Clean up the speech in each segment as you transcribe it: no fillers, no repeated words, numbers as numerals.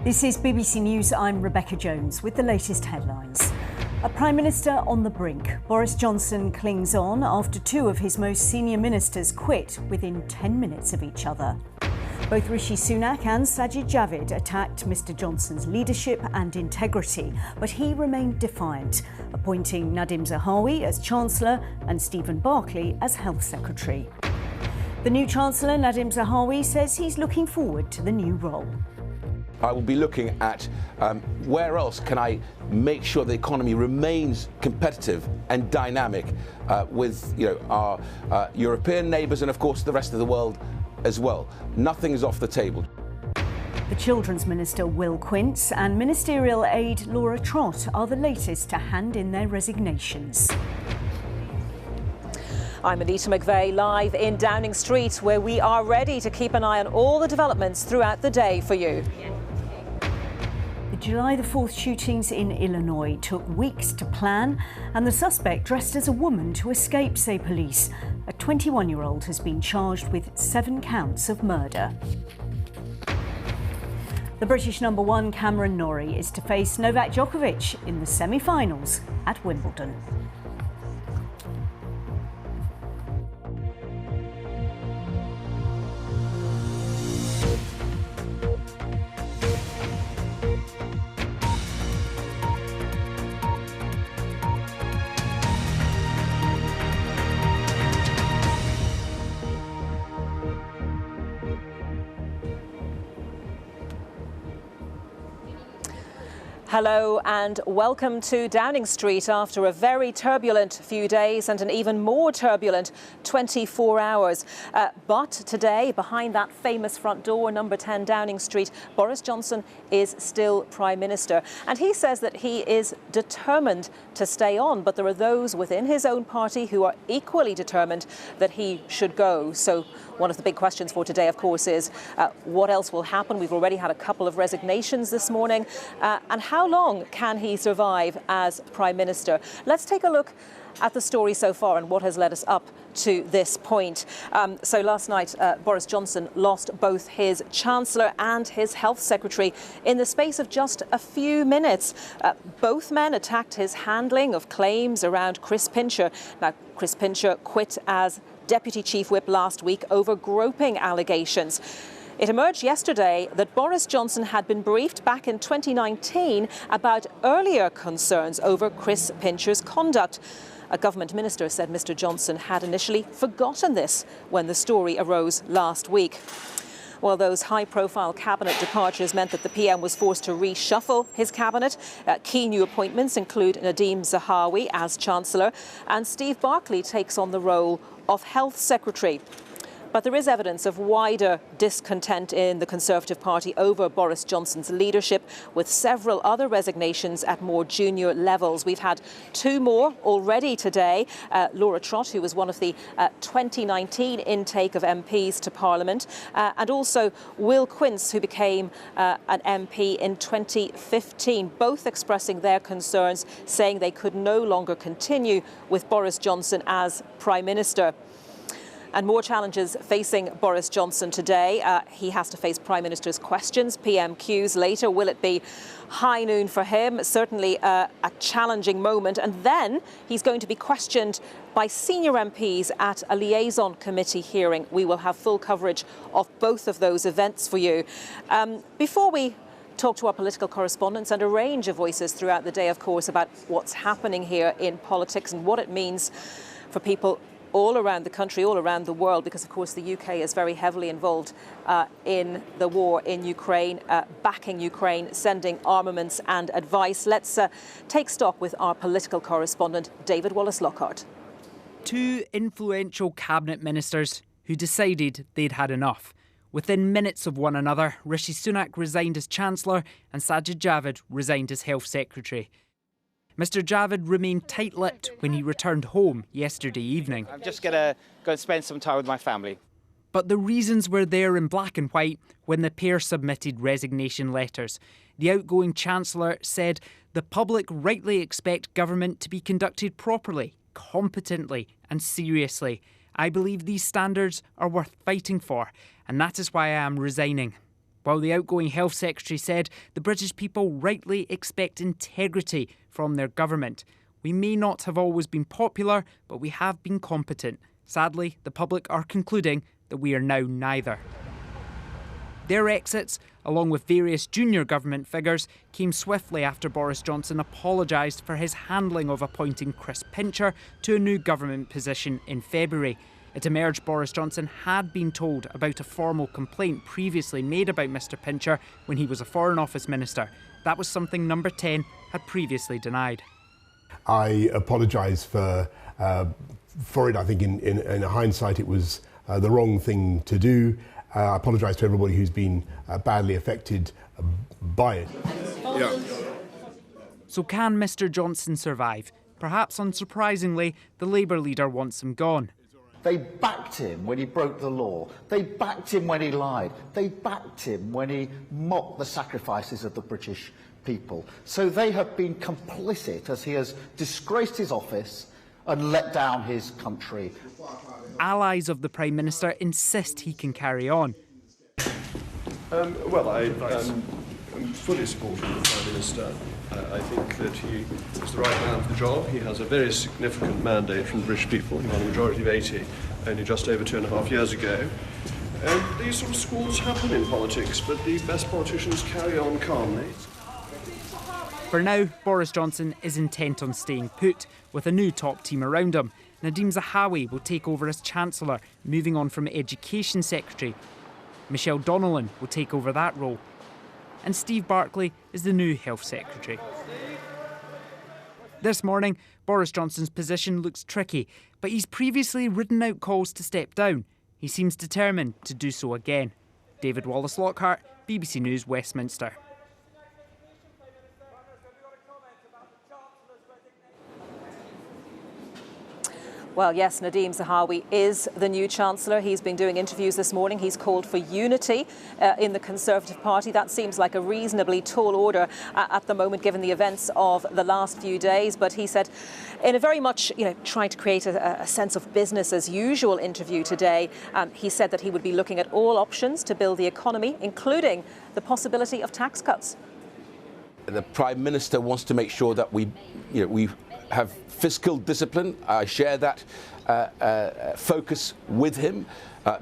This is BBC News. I'm Rebecca Jones with the latest headlines. A Prime Minister on the brink. Boris Johnson clings on after two of his most senior ministers quit within 10 minutes of each other. Both Rishi Sunak and Sajid Javid attacked Mr Johnson's leadership and integrity, but he remained defiant, appointing Nadhim Zahawi as Chancellor and Stephen Barclay as Health Secretary. The new Chancellor, Nadhim Zahawi, says he's looking forward to the new role. I will be looking at where else can I make sure the economy remains competitive and dynamic with our European neighbours and, of course, the rest of the world as well. Nothing is off the table. The Children's Minister Will Quince and Ministerial Aide Laura Trott are the latest to hand in their resignations. I'm Annita McVeigh, live in Downing Street, where we are ready to keep an eye on all the developments throughout the day for you. The July the 4th shootings in Illinois took weeks to plan, and the suspect dressed as a woman to escape, say police. A 21-year-old has been charged with 7 counts of murder. The British #1 Cameron Norrie is to face Novak Djokovic in the semi-finals at Wimbledon. Hello and welcome to Downing Street after a very turbulent few days and an even more turbulent 24 hours. But today, behind that famous front door, number 10 Downing Street, Boris Johnson is still Prime Minister. And he says that he is determined to stay on, but there are those within his own party who are equally determined that he should go. So one of the big questions for today, of course, is what else will happen? We've already had a couple of resignations this morning. And how long can he survive as Prime Minister? Let's take a look at the story so far and what has led us up to this point. So last night, Boris Johnson lost both his Chancellor and his Health Secretary in the space of just a few minutes. Both men attacked his handling of claims around Chris Pincher. Now, Chris Pincher quit as Deputy Chief Whip last week over groping allegations. It emerged yesterday that Boris Johnson had been briefed back in 2019 about earlier concerns over Chris Pincher's conduct. A government minister said Mr Johnson had initially forgotten this when the story arose last week. Well, those high-profile cabinet departures meant that the PM was forced to reshuffle his cabinet. Key new appointments include Nadhim Zahawi as Chancellor, and Steve Barclay takes on the role of Health Secretary. But there is evidence of wider discontent in the Conservative Party over Boris Johnson's leadership, with several other resignations at more junior levels. We've had 2 more already today. Laura Trott, who was one of the 2019 intake of MPs to Parliament, and also Will Quince, who became an MP in 2015, both expressing their concerns, saying they could no longer continue with Boris Johnson as Prime Minister. And more challenges facing Boris Johnson today. He has to face Prime Minister's questions, PMQs later. Will it be high noon for him? Certainly a challenging moment. And then he's going to be questioned by senior MPs at a liaison committee hearing. We will have full coverage of both of those events for you. Before we talk to our political correspondents and a range of voices throughout the day, of course, about what's happening here in politics and what it means for people all around the country, all around the world, because of course the UK is very heavily involved in the war in Ukraine, backing Ukraine, sending armaments and advice. Let's take stock with our political correspondent, David Wallace-Lockhart. 2 influential cabinet ministers who decided they'd had enough. Within minutes of one another, Rishi Sunak resigned as Chancellor and Sajid Javid resigned as Health Secretary. Mr Javid remained tight-lipped when he returned home yesterday evening. I'm just going to go and spend some time with my family. But the reasons were there in black and white when the pair submitted resignation letters. The outgoing Chancellor said the public rightly expect government to be conducted properly, competently and seriously. I believe these standards are worth fighting for, and that is why I am resigning. While the outgoing Health Secretary said the British people rightly expect integrity from their government. We may not have always been popular, but we have been competent. Sadly, the public are concluding that we are now neither. Their exits, along with various junior government figures, came swiftly after Boris Johnson apologised for his handling of appointing Chris Pincher to a new government position in February. It emerged Boris Johnson had been told about a formal complaint previously made about Mr Pincher when he was a Foreign Office Minister. That was something Number 10 had previously denied. I apologise for it. I think in hindsight it was the wrong thing to do. I apologise to everybody who's been badly affected by it. Yeah. So can Mr Johnson survive? Perhaps unsurprisingly, the Labour leader wants him gone. They backed him when he broke the law. They backed him when he lied. They backed him when he mocked the sacrifices of the British people. So they have been complicit as he has disgraced his office and let down his country. Allies of the Prime Minister insist he can carry on. Well, I'm fully supportive of the Prime Minister. I think that he is the right man for the job. He has a very significant mandate from the British people. He won a majority of 80 only just over 2.5 years ago. And these sort of squalls happen in politics, but the best politicians carry on calmly. For now, Boris Johnson is intent on staying put, with a new top team around him. Nadeem Zahawi will take over as Chancellor, moving on from Education Secretary. Michelle Donnellan will take over that role. And Steve Barclay is the new Health Secretary. This morning, Boris Johnson's position looks tricky, but he's previously ridden out calls to step down. He seems determined to do so again. David Wallace-Lockhart, BBC News, Westminster. Well, yes, Nadeem Zahawi is the new Chancellor. He's been doing interviews this morning. He's called for unity in the Conservative Party. That seems like a reasonably tall order at the moment, given the events of the last few days. But he said, in a very much, trying to create a sense of business as usual interview today, he said that he would be looking at all options to build the economy, including the possibility of tax cuts. The Prime Minister wants to make sure that we have fiscal discipline. I share that focus with him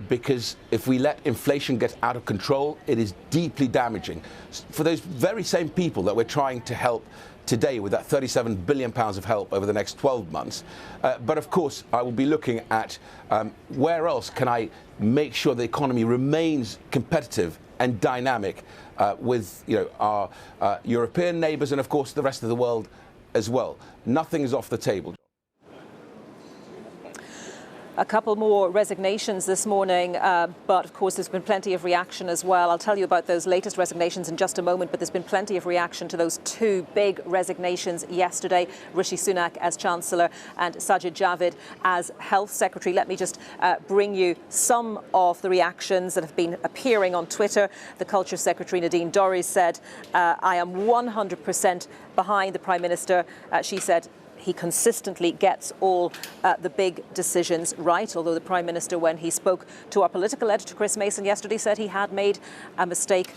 because if we let inflation get out of control, it is deeply damaging for those very same people that we're trying to help today with that £37 billion of help over the next 12 months. But of course, I will be looking at where else can I make sure the economy remains competitive and dynamic with our European neighbours and of course the rest of the world as well. Nothing is off the table. A couple more resignations this morning, but of course there's been plenty of reaction as well. I'll tell you about those latest resignations in just a moment, but there's been plenty of reaction to those two big resignations yesterday. Rishi Sunak as Chancellor and Sajid Javid as Health Secretary. Let me just bring you some of the reactions that have been appearing on Twitter. The Culture Secretary Nadine Dorries said, I am 100% behind the Prime Minister. She said, he consistently gets all the big decisions right, although the Prime Minister, when he spoke to our political editor Chris Mason yesterday, said he had made a mistake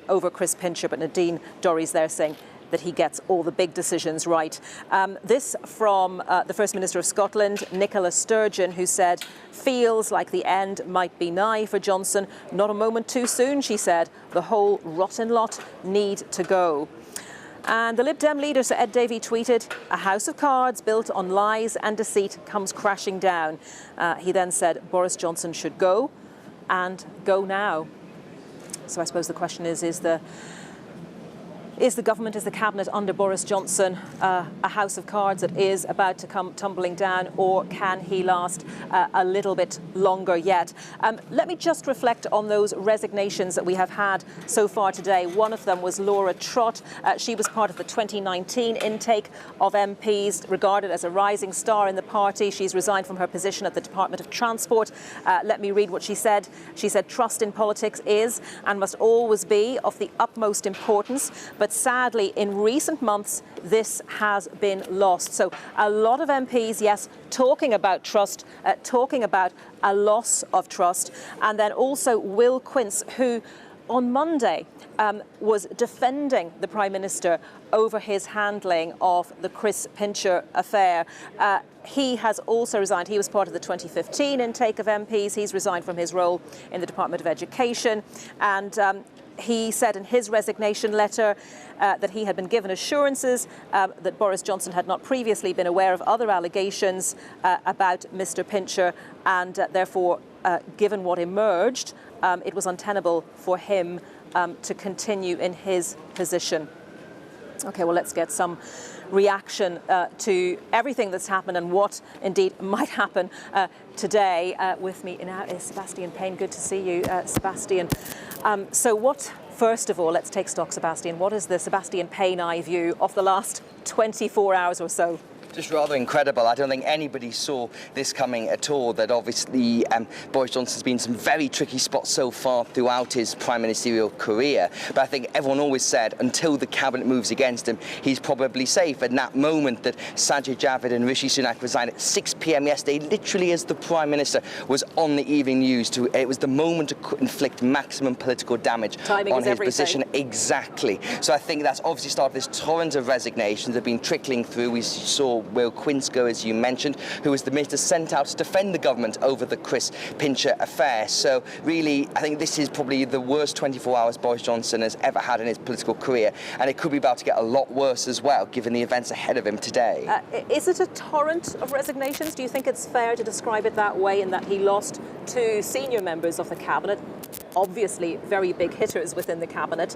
over Chris Pincher. But Nadine Dorries there saying that he gets all the big decisions right. This from the First Minister of Scotland, Nicola Sturgeon, who said, feels like the end might be nigh for Johnson. Not a moment too soon, she said. The whole rotten lot need to go. And the Lib Dem leader, Sir Ed Davey, tweeted, a house of cards built on lies and deceit comes crashing down. He then said Boris Johnson should go, and go now. So I suppose the question is the government, is the cabinet under Boris Johnson a house of cards that is about to come tumbling down, or can he last a little bit longer yet? Let me just reflect on those resignations that we have had so far today. One of them was Laura Trott. She was part of the 2019 intake of MPs, regarded as a rising star in the party. She's resigned from her position at the Department of Transport. Let me read what she said. She said, trust in politics is and must always be of the utmost importance. But sadly, in recent months, this has been lost. So a lot of MPs, yes, talking about trust, talking about a loss of trust. And then also Will Quince, who on Monday was defending the Prime Minister over his handling of the Chris Pincher affair. He has also resigned. He was part of the 2015 intake of MPs. He's resigned from his role in the Department of Education. And he said in his resignation letter that he had been given assurances that Boris Johnson had not previously been aware of other allegations about Mr. Pincher, and therefore, given what emerged, it was untenable for him to continue in his position. OK, well, let's get some reaction to everything that's happened and what indeed might happen today. With me now is Sebastian Payne. Good to see you, Sebastian. So what, first of all, let's take stock, Sebastian. What is the Sebastian Payne eye view of the last 24 hours or so? Just rather incredible. I don't think anybody saw this coming at all, that obviously Boris Johnson's been in some very tricky spots so far throughout his prime ministerial career. But I think everyone always said until the cabinet moves against him, he's probably safe. And that moment that Sajid Javid and Rishi Sunak resigned at 6 p.m. yesterday, literally as the Prime Minister was on the evening news, it was the moment to inflict maximum political damage on his position. Exactly. So I think that's obviously started this torrent of resignations that have been trickling through. We saw Will Quinsco, as you mentioned, who was the minister sent out to defend the government over the Chris Pincher affair. So really, I think this is probably the worst 24 hours Boris Johnson has ever had in his political career, and it could be about to get a lot worse as well, given the events ahead of him today. Is it a torrent of resignations? Do you think it's fair to describe it that way, in that he lost two senior members of the cabinet, obviously very big hitters within the cabinet,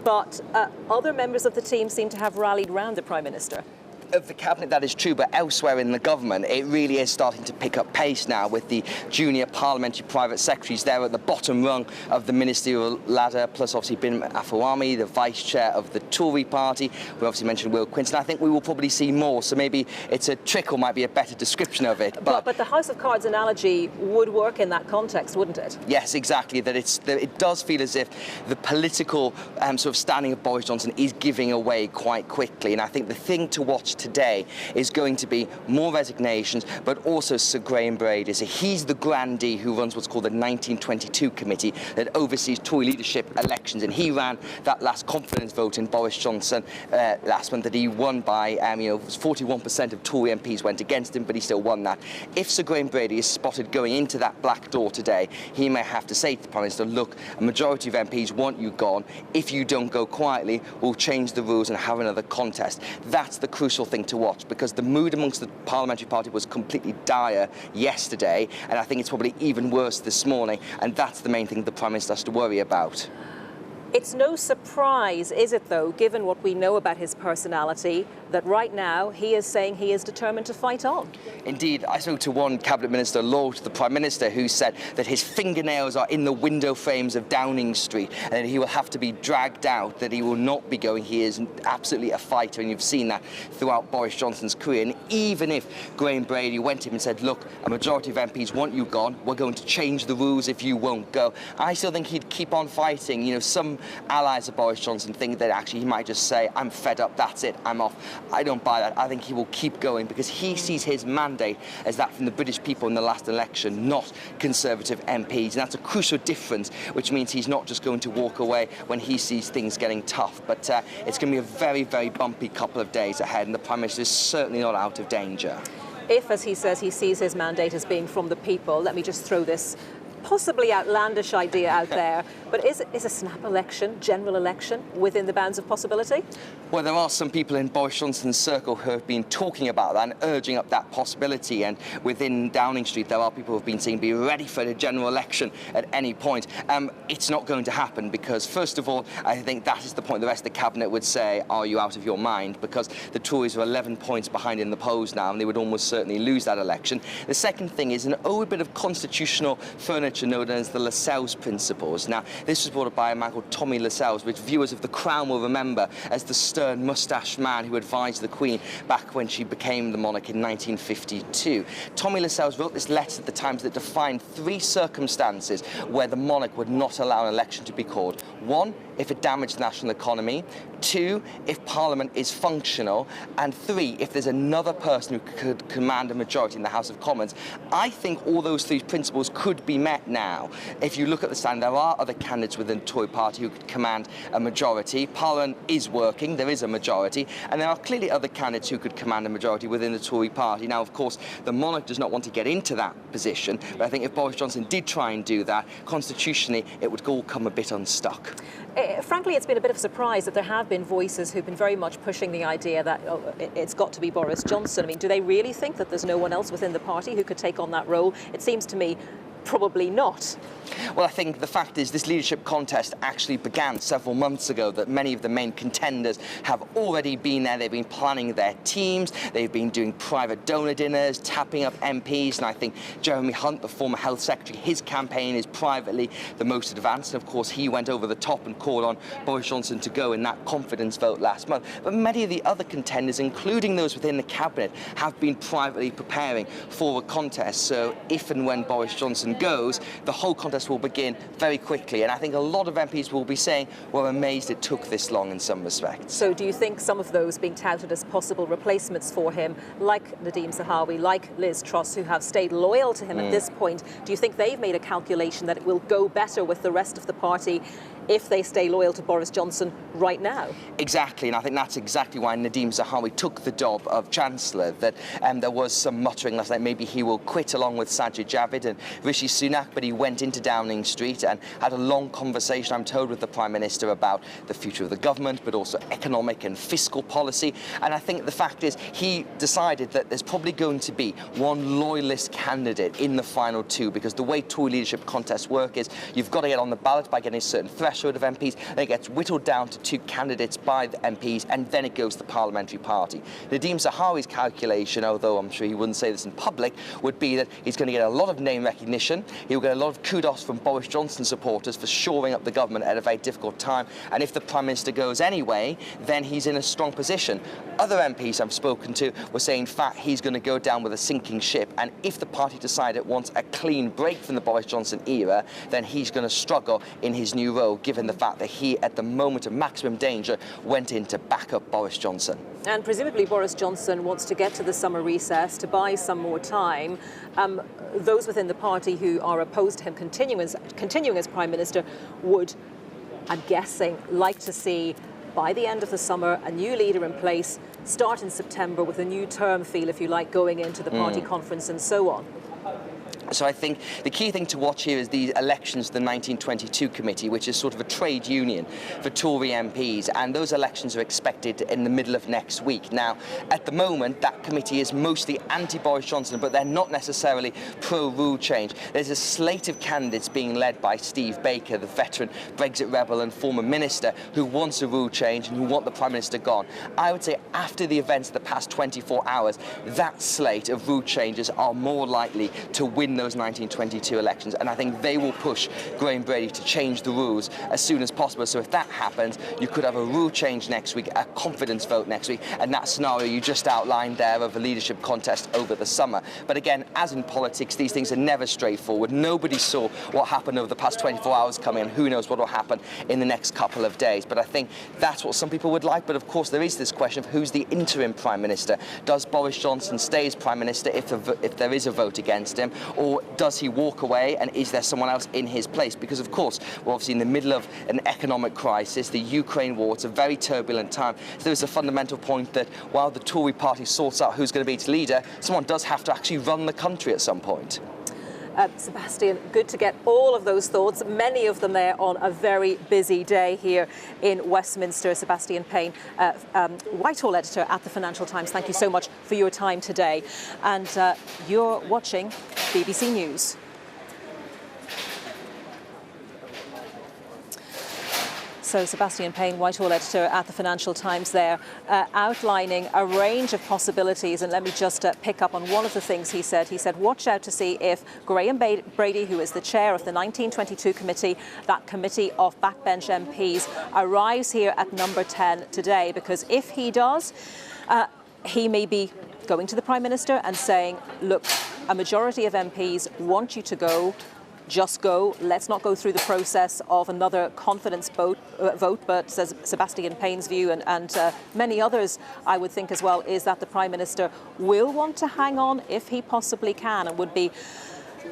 but other members of the team seem to have rallied round the Prime Minister? Of the cabinet, that is true, but elsewhere in the government, it really is starting to pick up pace now, with the junior parliamentary private secretaries there at the bottom rung of the ministerial ladder, plus obviously Bin Afawami, the vice chair of the Tory party. We obviously mentioned Will Quinston. I think we will probably see more, so maybe it's a trickle might be a better description of it. But the House of Cards analogy would work in that context, wouldn't it? Yes, exactly. That it does feel as if the political sort of standing of Boris Johnson is giving away quite quickly, and I think the thing to watch today is going to be more resignations, but also Sir Graham Brady. So he's the grandee who runs what's called the 1922 committee that oversees Tory leadership elections, and he ran that last confidence vote in Boris Johnson last month that he won by, 41% of Tory MPs went against him, but he still won that. If Sir Graham Brady is spotted going into that black door today, he may have to say to the Prime Minister, look, a majority of MPs want you gone. If you don't go quietly, we'll change the rules and have another contest. That's the crucial thing to watch, because the mood amongst the parliamentary party was completely dire yesterday, and I think it's probably even worse this morning, and that's the main thing the Prime Minister has to worry about. It's no surprise, is it though, given what we know about his personality, that right now he is saying he is determined to fight on? Indeed, I spoke to one cabinet minister loyal to the Prime Minister who said that his fingernails are in the window frames of Downing Street and that he will have to be dragged out, that he will not be going. He is absolutely a fighter, and you've seen that throughout Boris Johnson's career. And even if Graham Brady went to him and said, look, a majority of MPs want you gone, we're going to change the rules if you won't go, I still think he'd keep on fighting. Some allies of Boris Johnson think that actually he might just say, I'm fed up, that's it, I'm off. I don't buy that. I think he will keep going, because he sees his mandate as that from the British people in the last election, not Conservative MPs. And that's a crucial difference, which means he's not just going to walk away when he sees things getting tough. But it's going to be a very, very bumpy couple of days ahead, and the Prime Minister is certainly not out of danger. If, as he says, he sees his mandate as being from the people, let me just throw this possibly outlandish idea out there, but is a snap election, general election, within the bounds of possibility? Well, there are some people in Boris Johnson's circle who have been talking about that and urging up that possibility, and within Downing Street there are people who have been saying be ready for a general election at any point. It's not going to happen, because first of all, I think that is the point the rest of the cabinet would say, are you out of your mind? Because the Tories are 11 points behind in the polls now, and they would almost certainly lose that election. The second thing is an old bit of constitutional furniture known as the Lascelles principles. Now, this was brought up by a man called Tommy Lascelles, which viewers of The Crown will remember as the stern, moustached man who advised the Queen back when she became the monarch in 1952. Tommy Lascelles wrote this letter at the Times that defined 3 circumstances where the monarch would not allow an election to be called. 1, if it damaged the national economy. 2, if Parliament is functional. And 3, if there's another person who could command a majority in the House of Commons. I think all those 3 principles could be met right now. If you look at the stand, there are other candidates within the Tory party who could command a majority. Parliament is working, there is a majority, and there are clearly other candidates who could command a majority within the Tory party. Now, of course, the monarch does not want to get into that position, but I think if Boris Johnson did try and do that, constitutionally, it would all come a bit unstuck. Frankly, it's been a bit of a surprise that there have been voices who've been very much pushing the idea that it's got to be Boris Johnson. I mean, do they really think that there's no one else within the party who could take on that role? It seems to me probably not. Well, I think the fact is this leadership contest actually began several months ago, that many of the main contenders have already been there. They've been planning their teams, they've been doing private donor dinners, tapping up MPs, and I think Jeremy Hunt, the former health secretary, his campaign is privately the most advanced, and of course he went over the top and called on Boris Johnson to go in that confidence vote last month. But many of the other contenders, including those within the cabinet, have been privately preparing for a contest. So if and when Boris Johnson goes, the whole contest will begin very quickly, and I think a lot of MPs will be saying we're amazed it took this long in some respects. So do you think some of those being touted as possible replacements for him, like Nadhim Zahawi, like Liz Truss, who have stayed loyal to him at this point, do you think they've made a calculation that it will go better with the rest of the party if they stay loyal to Boris Johnson right now? Exactly, and I think that's exactly why Nadhim Zahawi took the job of Chancellor, that there was some muttering last night maybe he will quit along with Sajid Javid and Rishi Sunak, but he went into Downing Street and had a long conversation, I'm told, with the Prime Minister about the future of the government, but also economic and fiscal policy. And I think the fact is he decided that there's probably going to be one loyalist candidate in the final two, because the way Tory leadership contests work is you've got to get on the ballot by getting a certain threshold of MPs, then it gets whittled down to 2 candidates by the MPs, and then it goes to the parliamentary party. Nadhim Zahawi's calculation, although I'm sure he wouldn't say this in public, would be that he's going to get a lot of name recognition, he'll get a lot of kudos from Boris Johnson supporters for shoring up the government at a very difficult time, and if the Prime Minister goes anyway, then he's in a strong position. Other MPs I've spoken to were saying, in fact, he's going to go down with a sinking ship, and if the party decide it wants a clean break from the Boris Johnson era, then he's going to struggle in his new role, given the fact that he, at the moment of maximum danger, went in to back up Boris Johnson. And presumably Boris Johnson wants to get to the summer recess to buy some more time. Those within the party who are opposed to him continuing as Prime Minister would, I'm guessing, like to see, by the end of the summer, a new leader in place, start in September with a new term feel, if you like, going into the party conference and so on. So I think the key thing to watch here is the elections to the 1922 committee, which is sort of a trade union for Tory MPs, and those elections are expected in the middle of next week. Now, at the moment, that committee is mostly anti-Boris Johnson, but they're not necessarily pro-rule change. There's a slate of candidates being led by Steve Baker, the veteran Brexit rebel and former minister, who wants a rule change and who want the Prime Minister gone. I would say after the events of the past 24 hours, that slate of rule changes are more likely to win those 1922 elections, and I think they will push Graham Brady to change the rules as soon as possible. So if that happens, you could have a rule change next week, a confidence vote next week, and that scenario you just outlined there of a leadership contest over the summer. But again, as in politics, these things are never straightforward. Nobody saw what happened over the past 24 hours coming, and who knows what will happen in the next couple of days. But I think that's what some people would like. But of course, there is this question of who's the interim Prime Minister. Does Boris Johnson stay as Prime Minister if there is a vote against him, or does he walk away, and is there someone else in his place? Because of course we're obviously in the middle of an economic crisis, the Ukraine war, it's a very turbulent time. So there's a fundamental point that while the Tory party sorts out who's going to be its leader, someone does have to actually run the country at some point. Sebastian, good to get all of those thoughts, many of them there on a very busy day here in Westminster. Sebastian Payne, Whitehall editor at the Financial Times, thank you so much for your time today. And you're watching BBC News. So Sebastian Payne, Whitehall editor at the Financial Times there, outlining a range of possibilities. And let me just pick up on one of the things he said. He said, watch out to see if Graham Brady, who is the chair of the 1922 committee, that committee of backbench MPs, arrives here at number 10 today. Because if he does, he may be going to the Prime Minister and saying, look, a majority of MPs want you to go. Just go. Let's not go through the process of another confidence vote. But says Sebastian Payne's view, and many others, I would think as well, is that the Prime Minister will want to hang on if he possibly can, and would be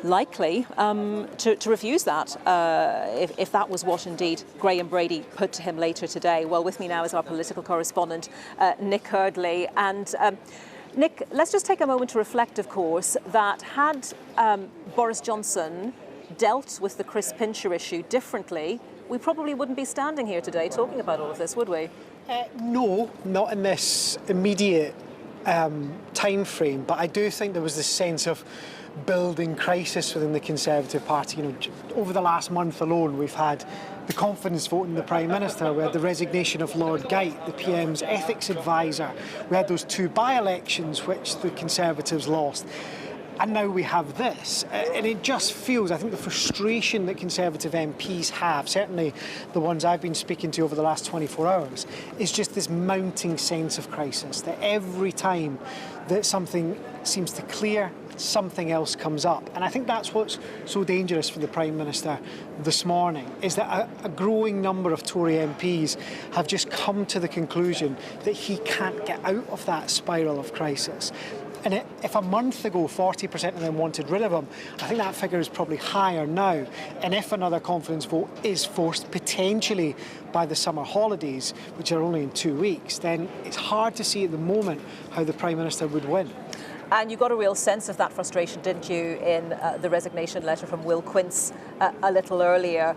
likely to refuse that if that was what indeed Graham Brady put to him later today. Well, with me now is our political correspondent, Nick Hurdley. And Nick, let's just take a moment to reflect, of course, that had Boris Johnson dealt with the Chris Pincher issue differently, we probably wouldn't be standing here today talking about all of this, would we? No, not in this immediate time frame, but I do think there was this sense of building crisis within the Conservative Party. You know, over the last month alone, we've had the confidence vote in the Prime Minister, we had the resignation of Lord Geidt, the PM's ethics advisor, we had those 2 by-elections which the Conservatives lost. And now we have this, and it just feels, I think the frustration that Conservative MPs have, certainly the ones I've been speaking to over the last 24 hours, is just this mounting sense of crisis, that every time that something seems to clear, something else comes up. And I think that's what's so dangerous for the Prime Minister this morning, is that a growing number of Tory MPs have just come to the conclusion that he can't get out of that spiral of crisis. And if a month ago 40% of them wanted rid of him, I think that figure is probably higher now. And if another confidence vote is forced potentially by the summer holidays, which are only in 2 weeks, then it's hard to see at the moment how the Prime Minister would win. And you got a real sense of that frustration, didn't you, in the resignation letter from Will Quince a little earlier,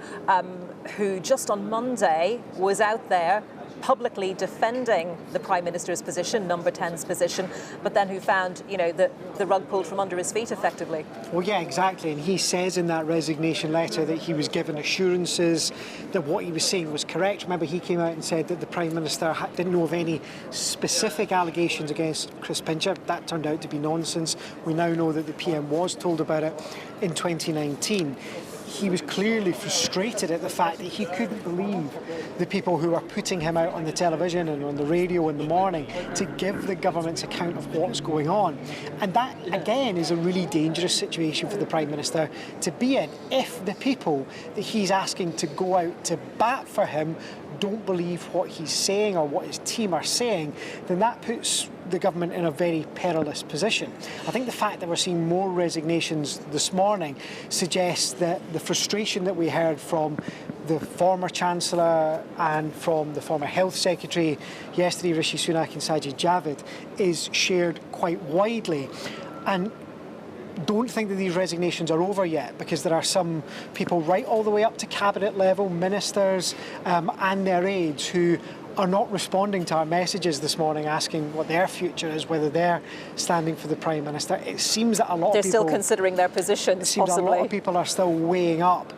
who just on Monday was out there publicly defending the Prime Minister's position, Number 10's position, but then who found, you know, the rug pulled from under his feet effectively. Well, yeah, exactly. And he says in that resignation letter that he was given assurances that what he was saying was correct. Remember, he came out and said that the Prime Minister didn't know of any specific allegations against Chris Pincher. That turned out to be nonsense. We now know that the PM was told about it in 2019. He was clearly frustrated at the fact that he couldn't believe the people who were putting him out on the television and on the radio in the morning to give the government's account of what's going on. And that, again, is a really dangerous situation for the Prime Minister to be in. If the people that he's asking to go out to bat for him don't believe what he's saying or what his team are saying, then that puts the government in a very perilous position. I think the fact that we're seeing more resignations this morning suggests that the frustration that we heard from the former Chancellor and from the former Health Secretary yesterday, Rishi Sunak and Sajid Javid, is shared quite widely. And don't think that these resignations are over yet, because there are some people right all the way up to cabinet level, ministers and their aides, who are not responding to our messages this morning asking what their future is, whether they're standing for the Prime Minister. It seems that a lot of people... They're still considering their positions, it seems possibly. a lot of people are still weighing up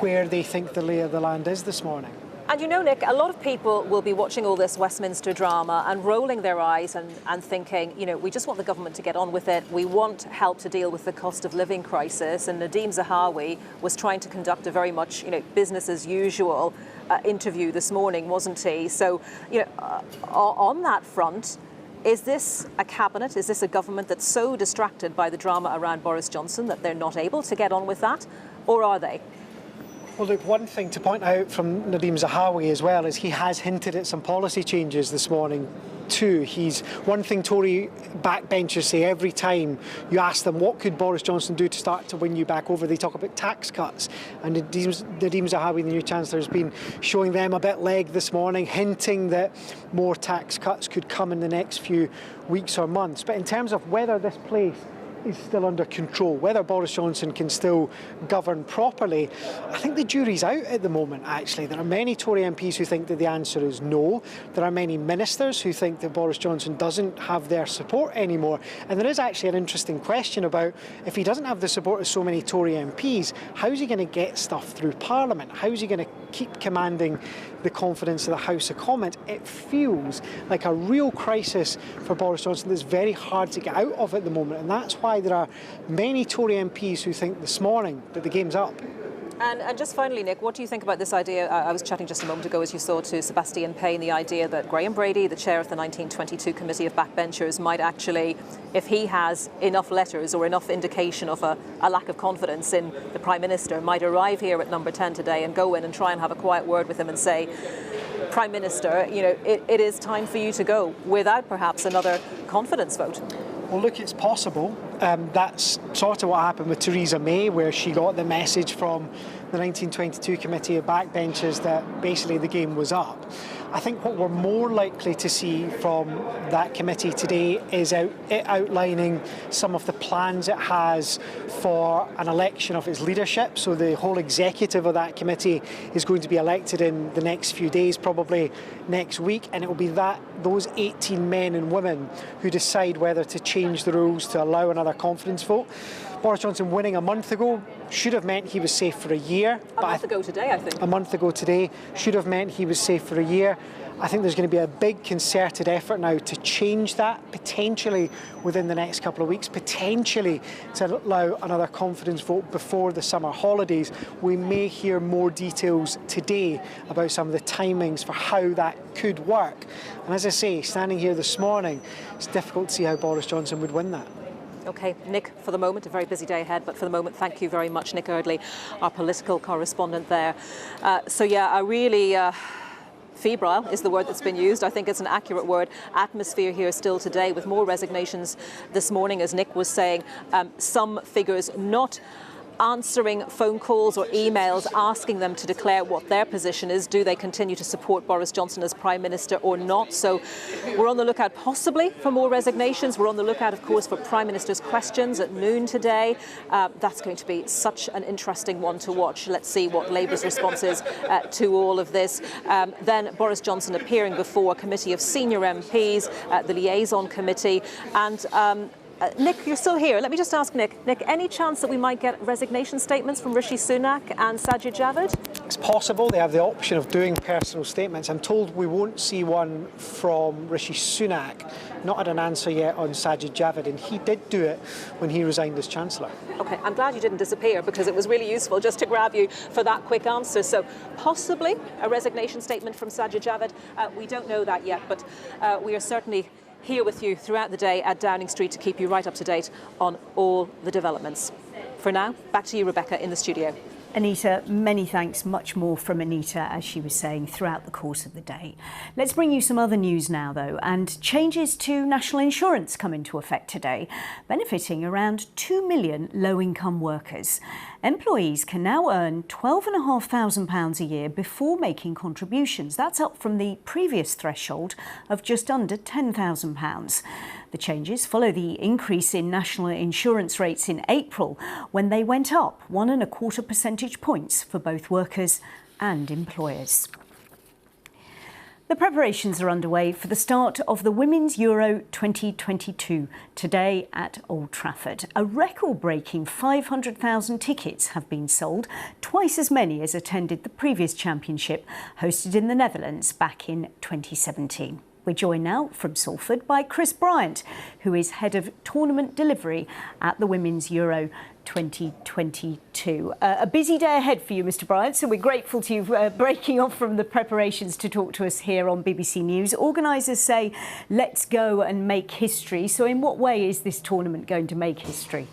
where they think the lay of the land is this morning. And you know, Nick, a lot of people will be watching all this Westminster drama and rolling their eyes and thinking, you know, we just want the government to get on with it. We want help to deal with the cost of living crisis. And Nadeem Zahawi was trying to conduct a very much, you know, business as usual interview this morning, wasn't he? So, you know, on that front, is this a cabinet, is this a government that's so distracted by the drama around Boris Johnson that they're not able to get on with that? Or are they? Well, look, one thing to point out from Nadeem Zahawi as well is he has hinted at some policy changes this morning too. He's one thing Tory backbenchers say every time you ask them what could Boris Johnson do to start to win you back over, they talk about tax cuts. And Nadeem Zahawi, the new Chancellor, has been showing them a bit leg this morning, hinting that more tax cuts could come in the next few weeks or months. But in terms of whether this place is still under control, whether Boris Johnson can still govern properly, I think the jury's out at the moment, actually. There are many Tory MPs who think that the answer is no. There are many ministers who think that Boris Johnson doesn't have their support anymore. And there is actually an interesting question about, if he doesn't have the support of so many Tory MPs, how's he going to get stuff through Parliament? How's he going to keep commanding the confidence of the House of Commons? It feels like a real crisis for Boris Johnson that's very hard to get out of at the moment, and that's why there are many Tory MPs who think this morning that the game's up. And just finally, Nick, what do you think about this idea? I was chatting just a moment ago, as you saw, to Sebastian Payne, the idea that Graham Brady, the chair of the 1922 Committee of Backbenchers, might actually, if he has enough letters or enough indication of a lack of confidence in the Prime Minister, might arrive here at Number 10 today and go in and try and have a quiet word with him and say, Prime Minister, you know, it is time for you to go, without perhaps another confidence vote. Well, look, it's possible. That's sort of what happened with Theresa May, where she got the message from the 1922 committee of backbenchers that basically the game was up. I think what we're more likely to see from that committee today is it outlining some of the plans it has for an election of its leadership. So the whole executive of that committee is going to be elected in the next few days, probably next week, and it will be those 18 men and women who decide whether to change the rules to allow another confidence vote. Boris Johnson winning a month ago should have meant he was safe for a year. A month ago today, I think. A month ago today should have meant he was safe for a year. I think there's going to be a big concerted effort now to change that, potentially within the next couple of weeks, potentially to allow another confidence vote before the summer holidays. We may hear more details today about some of the timings for how that could work. And as I say, standing here this morning, it's difficult to see how Boris Johnson would win that. OK, Nick, for the moment, a very busy day ahead, but for the moment, thank you very much, Nick Eardley, our political correspondent there. I really... febrile is the word that's been used. I think it's an accurate word. Atmosphere here still today with more resignations this morning, as Nick was saying. Some figures not answering phone calls or emails asking them to declare what their position is. Do they continue to support Boris Johnson as Prime Minister or not? So we're on the lookout possibly for more resignations. We're on the lookout, of course, for Prime Minister's questions at noon today. That's going to be such an interesting one to watch. Let's see what Labour's response is to all of this. Then Boris Johnson appearing before a committee of senior MPs, the liaison committee, and Nick, you're still here. Let me just ask Nick, any chance that we might get resignation statements from Rishi Sunak and Sajid Javid? It's possible. They have the option of doing personal statements. I'm told we won't see one from Rishi Sunak. Not had an answer yet on Sajid Javid, and he did do it when he resigned as Chancellor. OK, I'm glad you didn't disappear, because it was really useful just to grab you for that quick answer. So possibly a resignation statement from Sajid Javid. We don't know that yet, but we are certainly here with you throughout the day at Downing Street to keep you right up to date on all the developments. For now, back to you, Rebecca, in the studio. Annita, many thanks. Much more from Annita, as she was saying, throughout the course of the day. Let's bring you some other news now, though, and changes to national insurance come into effect today, benefiting around 2 million low-income workers. Employees can now earn £12,500 a year before making contributions. That's up from the previous threshold of just under £10,000. The changes follow the increase in national insurance rates in April, when they went up 1.25 percentage points for both workers and employers. The preparations are underway for the start of the Women's Euro 2022 today at Old Trafford. A record-breaking 500,000 tickets have been sold, twice as many as attended the previous championship hosted in the Netherlands back in 2017. We're joined now from Salford by Chris Bryant, who is Head of Tournament Delivery at the Women's Euro 2022. A busy day ahead for you, Mr. Bryant, so we're grateful to you breaking off from the preparations to talk to us here on BBC News. Organisers say, let's go and make history. So in what way is this tournament going to make history?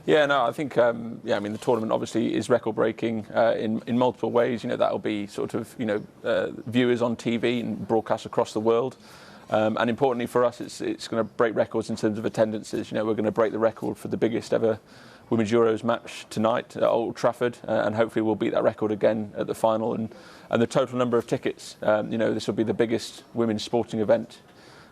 Yeah, no, I think, the tournament obviously is record-breaking in multiple ways. You know, that'll be sort of, viewers on TV and broadcast across the world. And importantly for us, it's going to break records in terms of attendances. You know, we're going to break the record for the biggest ever Women's Euros match tonight at Old Trafford, and hopefully we'll beat that record again at the final. And the total number of tickets, this will be the biggest women's sporting event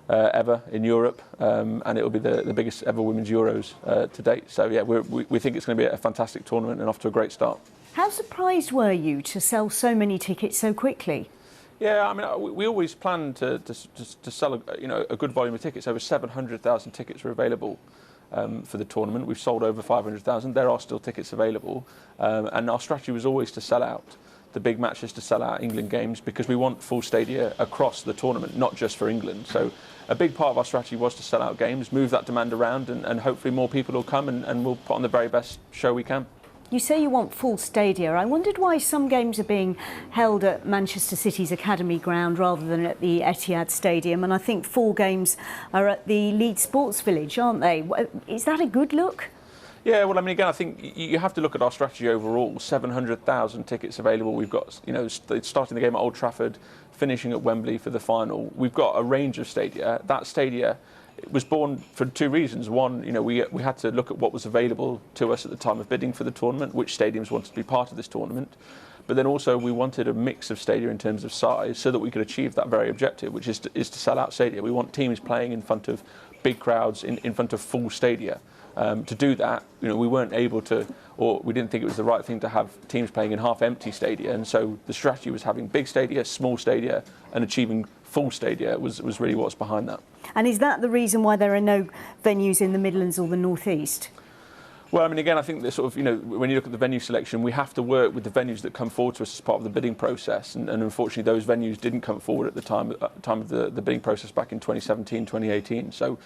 ever in Europe, and it will be the biggest ever Women's Euros to date. So yeah, we think it's going to be a fantastic tournament and off to a great start. How surprised were you to sell so many tickets so quickly? Yeah, I mean, we always planned to sell a good volume of tickets. Over 700,000 tickets were available for the tournament. We've sold over 500,000. There are still tickets available, and our strategy was always to sell out the big matches, to sell out England games, because we want full stadia across the tournament, not just for England. So a big part of our strategy was to sell out games, move that demand around, and hopefully more people will come, and we'll put on the very best show we can. You say you want full stadia. I wondered why some games are being held at Manchester City's Academy Ground rather than at the Etihad Stadium, and I think 4 games are at the Leeds Sports Village, aren't they? Is that a good look? Yeah, well, I mean, again, I think you have to look at our strategy overall. 700,000 tickets available. We've got, starting the game at Old Trafford, finishing at Wembley for the final. We've got a range of stadia. That stadia it was born for two reasons. One, we had to look at what was available to us at the time of bidding for the tournament, which stadiums wanted to be part of this tournament. But then also we wanted a mix of stadia in terms of size so that we could achieve that very objective, which is to sell out stadia. We want teams playing in front of big crowds, in front of full stadia. To do that, we weren't able to, or we didn't think it was the right thing to have teams playing in half-empty stadia. And so the strategy was having big stadia, small stadia, and achieving full stadia was really what's behind that. And is that the reason why there are no venues in the Midlands or the North East? Well, I mean, again, I think that sort of, when you look at the venue selection, we have to work with the venues that come forward to us as part of the bidding process. And unfortunately, those venues didn't come forward at the time of the bidding process back in 2017, 2018. So,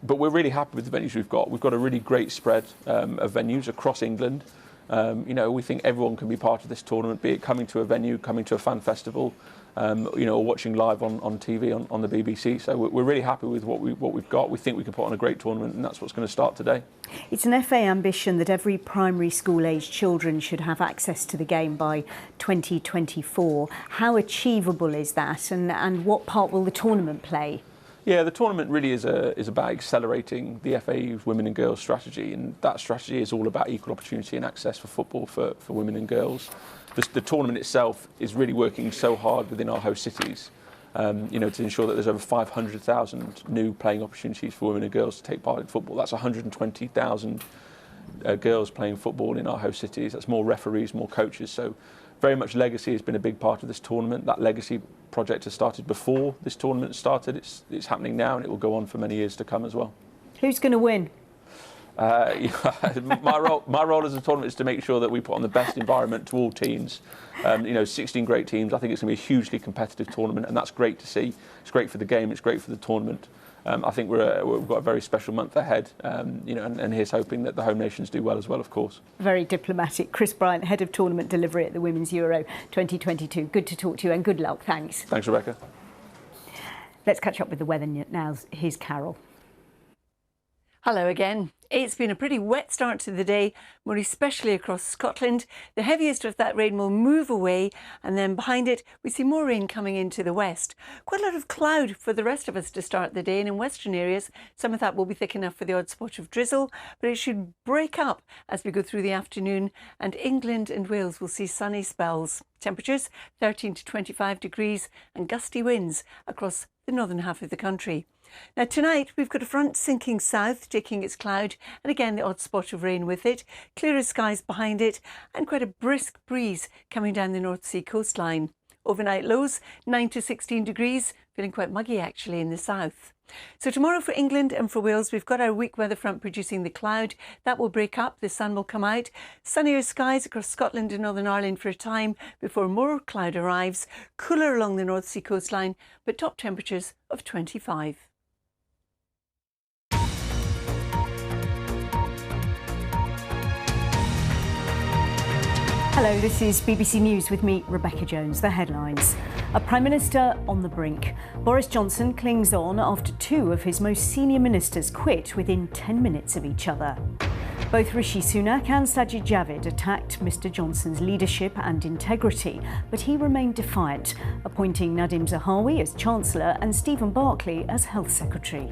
but we're really happy with the venues we've got. We've got a really great spread of venues across England. We think everyone can be part of this tournament, be it coming to a venue, coming to a fan festival, or watching live on TV on the BBC. So we're really happy with what we've got. We think we can put on a great tournament, and that's what's going to start today. It's an FA ambition that every primary school-aged children should have access to the game by 2024. How achievable is that, and what part will the tournament play? Yeah, the tournament really is about accelerating the FA's women and girls strategy, and that strategy is all about equal opportunity and access for football for women and girls. The tournament itself is really working so hard within our host cities, to ensure that there's over 500,000 new playing opportunities for women and girls to take part in football. That's 120,000 girls playing football in our host cities. That's more referees, more coaches. So very much legacy has been a big part of this tournament. That legacy project has started before this tournament started. It's happening now, and it will go on for many years to come as well. Who's going to win? My role as a tournament is to make sure that we put on the best environment to all teams. 16 great teams. I think it's going to be a hugely competitive tournament, and that's great to see. It's great for the game. It's great for the tournament. I think we've got a very special month ahead, and here's hoping that the home nations do well as well, of course. Very diplomatic. Chris Bryant, Head of Tournament Delivery at the Women's Euro 2022. Good to talk to you, and good luck. Thanks. Thanks, Rebecca. Let's catch up with the weather now. Here's Carol. Hello again. It's been a pretty wet start to the day, more especially across Scotland. The heaviest of that rain will move away, and then behind it we see more rain coming into the west. Quite a lot of cloud for the rest of us to start the day, and in western areas some of that will be thick enough for the odd spot of drizzle, but it should break up as we go through the afternoon, and England and Wales will see sunny spells. Temperatures 13 to 25 degrees and gusty winds across the northern half of the country. Now tonight we've got a front sinking south, taking its cloud, and again the odd spot of rain with it, clearer skies behind it, and quite a brisk breeze coming down the North Sea coastline. Overnight lows 9 to 16 degrees, feeling quite muggy actually in the south. So tomorrow for England and for Wales, we've got our weak weather front producing the cloud. That will break up, the sun will come out. Sunnier skies across Scotland and Northern Ireland for a time before more cloud arrives. Cooler along the North Sea coastline, but top temperatures of 25. Hello, this is BBC News with me, Rebecca Jones. The headlines. A Prime Minister on the brink. Boris Johnson clings on after two of his most senior ministers quit within 10 minutes of each other. Both Rishi Sunak and Sajid Javid attacked Mr Johnson's leadership and integrity, but he remained defiant, appointing Nadim Zahawi as Chancellor and Stephen Barclay as Health Secretary.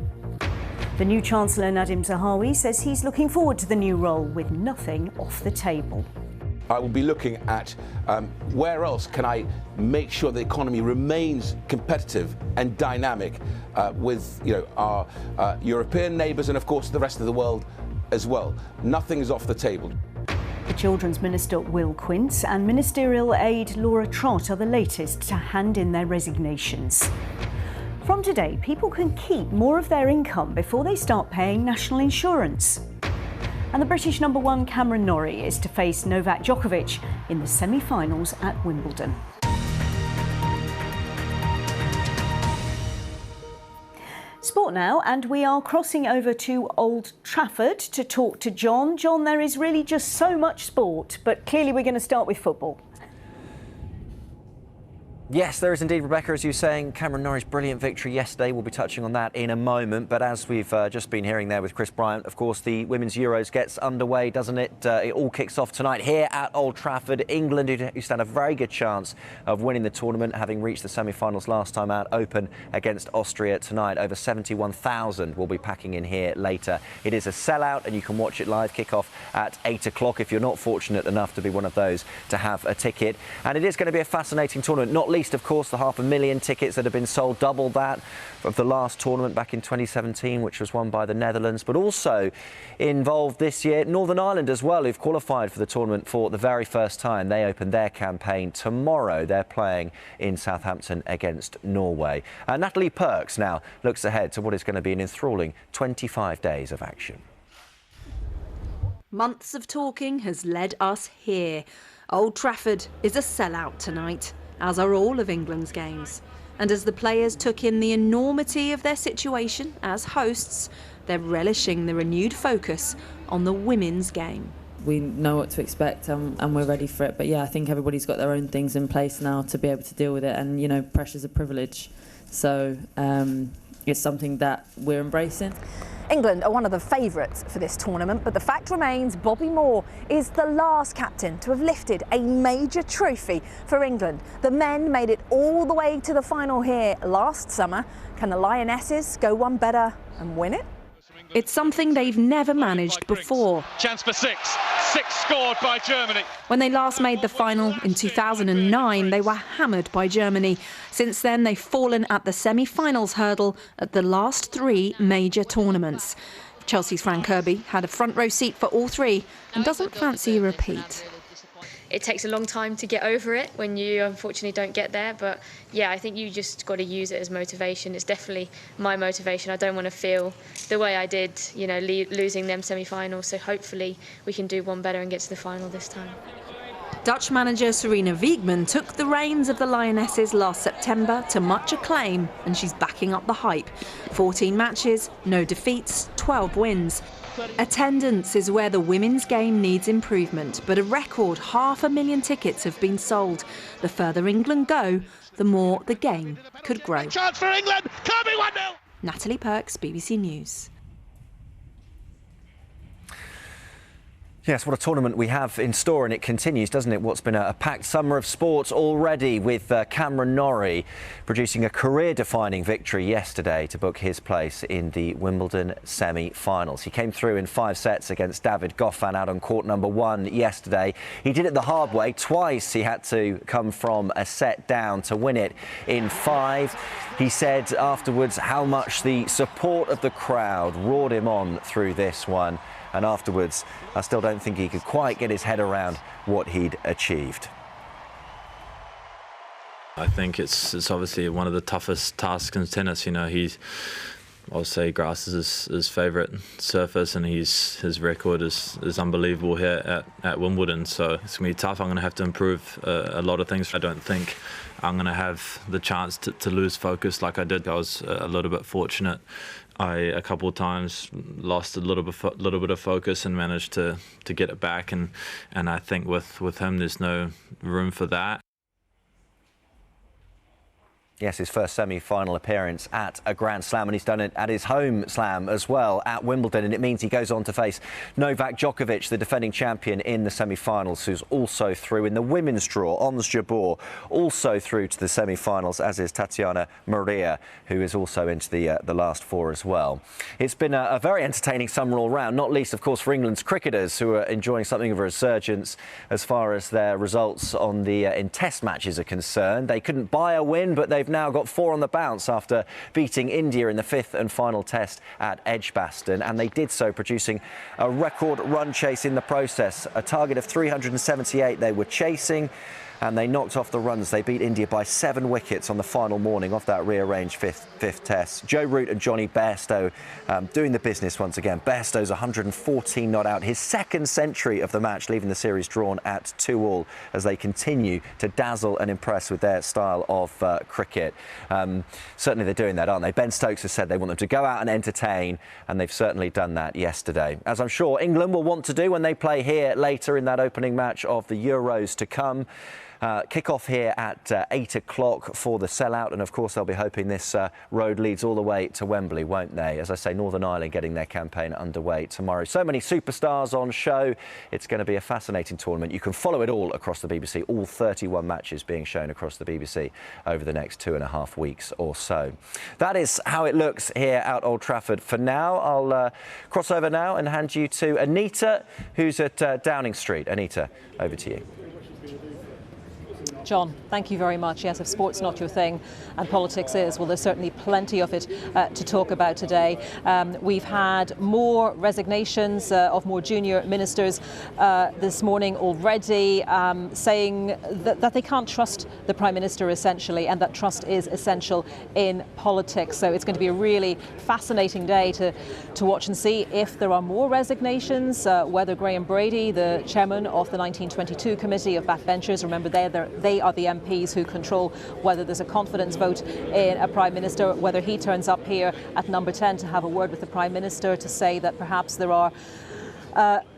The new Chancellor, Nadim Zahawi, says he's looking forward to the new role with nothing off the table. I will be looking at where else can I make sure the economy remains competitive and dynamic with our European neighbours and of course the rest of the world as well. Nothing is off the table. The Children's Minister Will Quince and Ministerial Aide Laura Trott are the latest to hand in their resignations. From today, people can keep more of their income before they start paying national insurance. And the British #1 Cameron Norrie is to face Novak Djokovic in the semi-finals at Wimbledon. Sport now, and we are crossing over to Old Trafford to talk to John. John, there is really just so much sport, but clearly we're going to start with football. Yes, there is indeed, Rebecca, as you were saying. Cameron Norrie's brilliant victory yesterday. We'll be touching on that in a moment. But as we've just been hearing there with Chris Bryant, of course, the Women's Euros gets underway, doesn't it? It all kicks off tonight here at Old Trafford. England, who stand a very good chance of winning the tournament, having reached the semi-finals last time out, open against Austria tonight. Over 71,000 will be packing in here later. It is a sellout, and you can watch it live. Kick-off at 8 o'clock if you're not fortunate enough to be one of those to have a ticket. And it is going to be a fascinating tournament, not least, of course, the 500,000 tickets that have been sold, double that of the last tournament back in 2017, which was won by the Netherlands, but also involved this year Northern Ireland as well, who've qualified for the tournament for the very first time. They open their campaign tomorrow. They're playing in Southampton against Norway. Natalie Perks now looks ahead to what is going to be an enthralling 25 days of action. Months of talking has led us here. Old Trafford is a sellout tonight, as are all of England's games. And as the players took in the enormity of their situation as hosts, they're relishing the renewed focus on the women's game. We know what to expect and we're ready for it. But yeah, I think everybody's got their own things in place now to be able to deal with it. And, you know, pressure's a privilege. So it's something that we're embracing. England are one of the favourites for this tournament, but the fact remains Bobby Moore is the last captain to have lifted a major trophy for England. The men made it all the way to the final here last summer. Can the Lionesses go one better and win it? It's something they've never managed before. Chance for six scored by Germany. When they last made the final in 2009, they were hammered by Germany. Since then, they've fallen at the semi-finals hurdle at the last three major tournaments. Chelsea's Fran Kirby had a front row seat for all three and doesn't fancy a repeat. It takes a long time to get over it when you unfortunately don't get there, but yeah, I think you just got to use it as motivation. It's definitely my motivation. I don't want to feel the way I did, you know, losing them semi-finals, so hopefully we can do one better and get to the final this time. Dutch manager Sarina Wiegman took the reins of the Lionesses last September to much acclaim, and she's backing up the hype. 14 matches, no defeats, 12 wins. Attendance is where the women's game needs improvement, but a record 500,000 tickets have been sold. The further England go, the more the game could grow. Chance for England, Kirby 1-0. Natalie Perks, BBC News. Yes, what a tournament we have in store, and it continues, doesn't it? What's been a packed summer of sports already, with Cameron Norrie producing a career-defining victory yesterday to book his place in the Wimbledon semi-finals. He came through in 5 sets against David Goffin out on court number 1 yesterday. He did it the hard way. Twice he had to come from a set down to win it in 5. He said afterwards how much the support of the crowd roared him on through this one. And afterwards, I still don't think he could quite get his head around what he'd achieved. I think it's obviously one of the toughest tasks in tennis. You know, I'll say grass is his favourite surface, and his record is unbelievable here at Wimbledon. So it's going to be tough. I'm going to have to improve a lot of things. I don't think I'm going to have the chance to lose focus like I did. I was a little bit fortunate. I a couple of times lost a little bit of focus and managed to get it back, and I think with him there's no room for that. Yes, his first semi-final appearance at a Grand Slam, and he's done it at his home slam as well at Wimbledon, and it means he goes on to face Novak Djokovic, the defending champion in the semi-finals, who's also through in the women's draw. Ons Jabeur also through to the semi-finals, as is Tatiana Maria, who is also into the last 4 as well. It's been a very entertaining summer all round, not least, of course, for England's cricketers, who are enjoying something of a resurgence as far as their results on in Test matches are concerned. They couldn't buy a win, but they've now got 4 on the bounce after beating India in the 5th and final test at Edgbaston, and they did so producing a record run chase in the process. A target of 378 they were chasing, and they knocked off the runs. They beat India by 7 wickets on the final morning of that rearranged fifth test. Joe Root and Johnny Bairstow doing the business once again. Bairstow's 114 not out, his 2nd century of the match, leaving the series drawn at 2-all as they continue to dazzle and impress with their style of cricket. Certainly they're doing that, aren't they? Ben Stokes has said they want them to go out and entertain, and they've certainly done that yesterday, as I'm sure England will want to do when they play here later in that opening match of the Euros to come. Kick off here at 8 o'clock for the sellout, and of course they'll be hoping this road leads all the way to Wembley, won't they? As I say, Northern Ireland getting their campaign underway tomorrow. So many superstars on show. It's going to be a fascinating tournament. You can follow it all across the BBC, all 31 matches being shown across the BBC over the next 2.5 weeks or so. That is how it looks here at Old Trafford for now. I'll cross over now and hand you to Annita, who's at Downing Street. Annita, over to you. John, thank you very much. Yes, if sport's not your thing and politics is, well, there's certainly plenty of it to talk about today. We've had more resignations of more junior ministers this morning already, saying that they can't trust the Prime Minister, essentially, and that trust is essential in politics. So it's going to be a really fascinating day to watch and see if there are more resignations, whether Graham Brady, the chairman of the 1922 Committee of Backbenchers, remember they are the MPs who control whether there's a confidence vote in a Prime Minister, whether he turns up here at number 10 to have a word with the Prime Minister to say that perhaps there are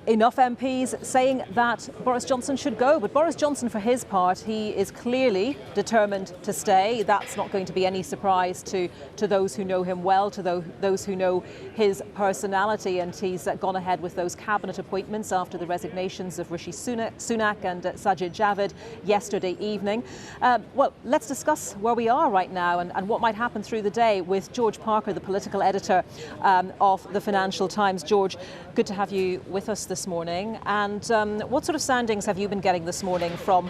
enough MPs saying that Boris Johnson should go. But Boris Johnson, for his part, he is clearly determined to stay. That's not going to be any surprise to those who know him well, to those who know his personality. And he's gone ahead with those cabinet appointments after the resignations of Rishi Sunak and Sajid Javid yesterday evening. Well, let's discuss where we are right now and what might happen through the day with George Parker, the political editor of the Financial Times. George, good to have you with us this morning. And what sort of soundings have you been getting this morning from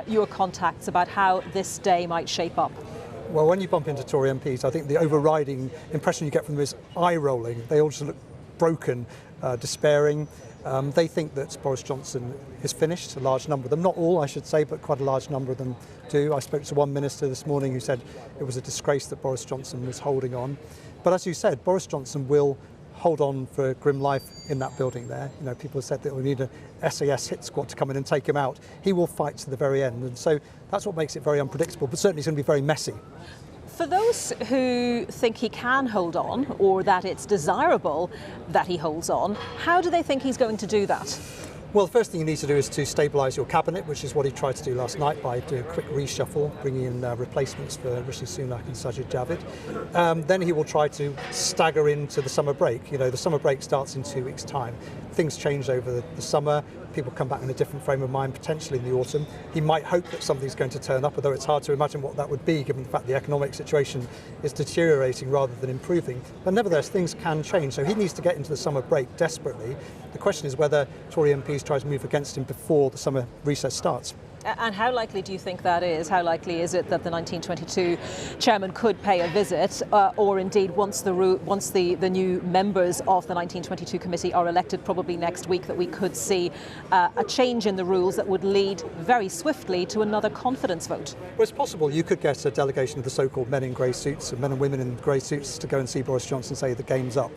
your contacts about how this day might shape up? Well, when you bump into Tory MPs, I think the overriding impression you get from them is eye-rolling. They all just look broken, despairing. They think that Boris Johnson is finished, a large number of them. Not all, I should say, but quite a large number of them do. I spoke to one minister this morning who said it was a disgrace that Boris Johnson was holding on. But as you said, Boris Johnson will hold on for grim life in that building there. You know, people have said that we need a SAS hit squad to come in and take him out. He will fight to the very end, and so that's what makes it very unpredictable, but certainly it's going to be very messy. For those who think he can hold on, or that it's desirable that he holds on, how do they think he's going to do that? Well, the first thing you need to do is to stabilise your cabinet, which is what he tried to do last night by doing a quick reshuffle, bringing in replacements for Rishi Sunak and Sajid Javid. Then he will try to stagger into the summer break. You know, the summer break starts in 2 weeks' time. Things change over the summer. People come back in a different frame of mind, potentially in the autumn. He might hope that something's going to turn up, although it's hard to imagine what that would be, given the fact the economic situation is deteriorating rather than improving. But nevertheless, things can change. So he needs to get into the summer break desperately. The question is whether Tory MPs try to move against him before the summer recess starts. And how likely do you think that is? How likely is it that the 1922 chairman could pay a visit, or indeed once the new members of the 1922 committee are elected, probably next week, that we could see a change in the rules that would lead very swiftly to another confidence vote? Well, it's possible. You could get a delegation of the so-called men in grey suits, men and women in grey suits, to go and see Boris Johnson say the game's up.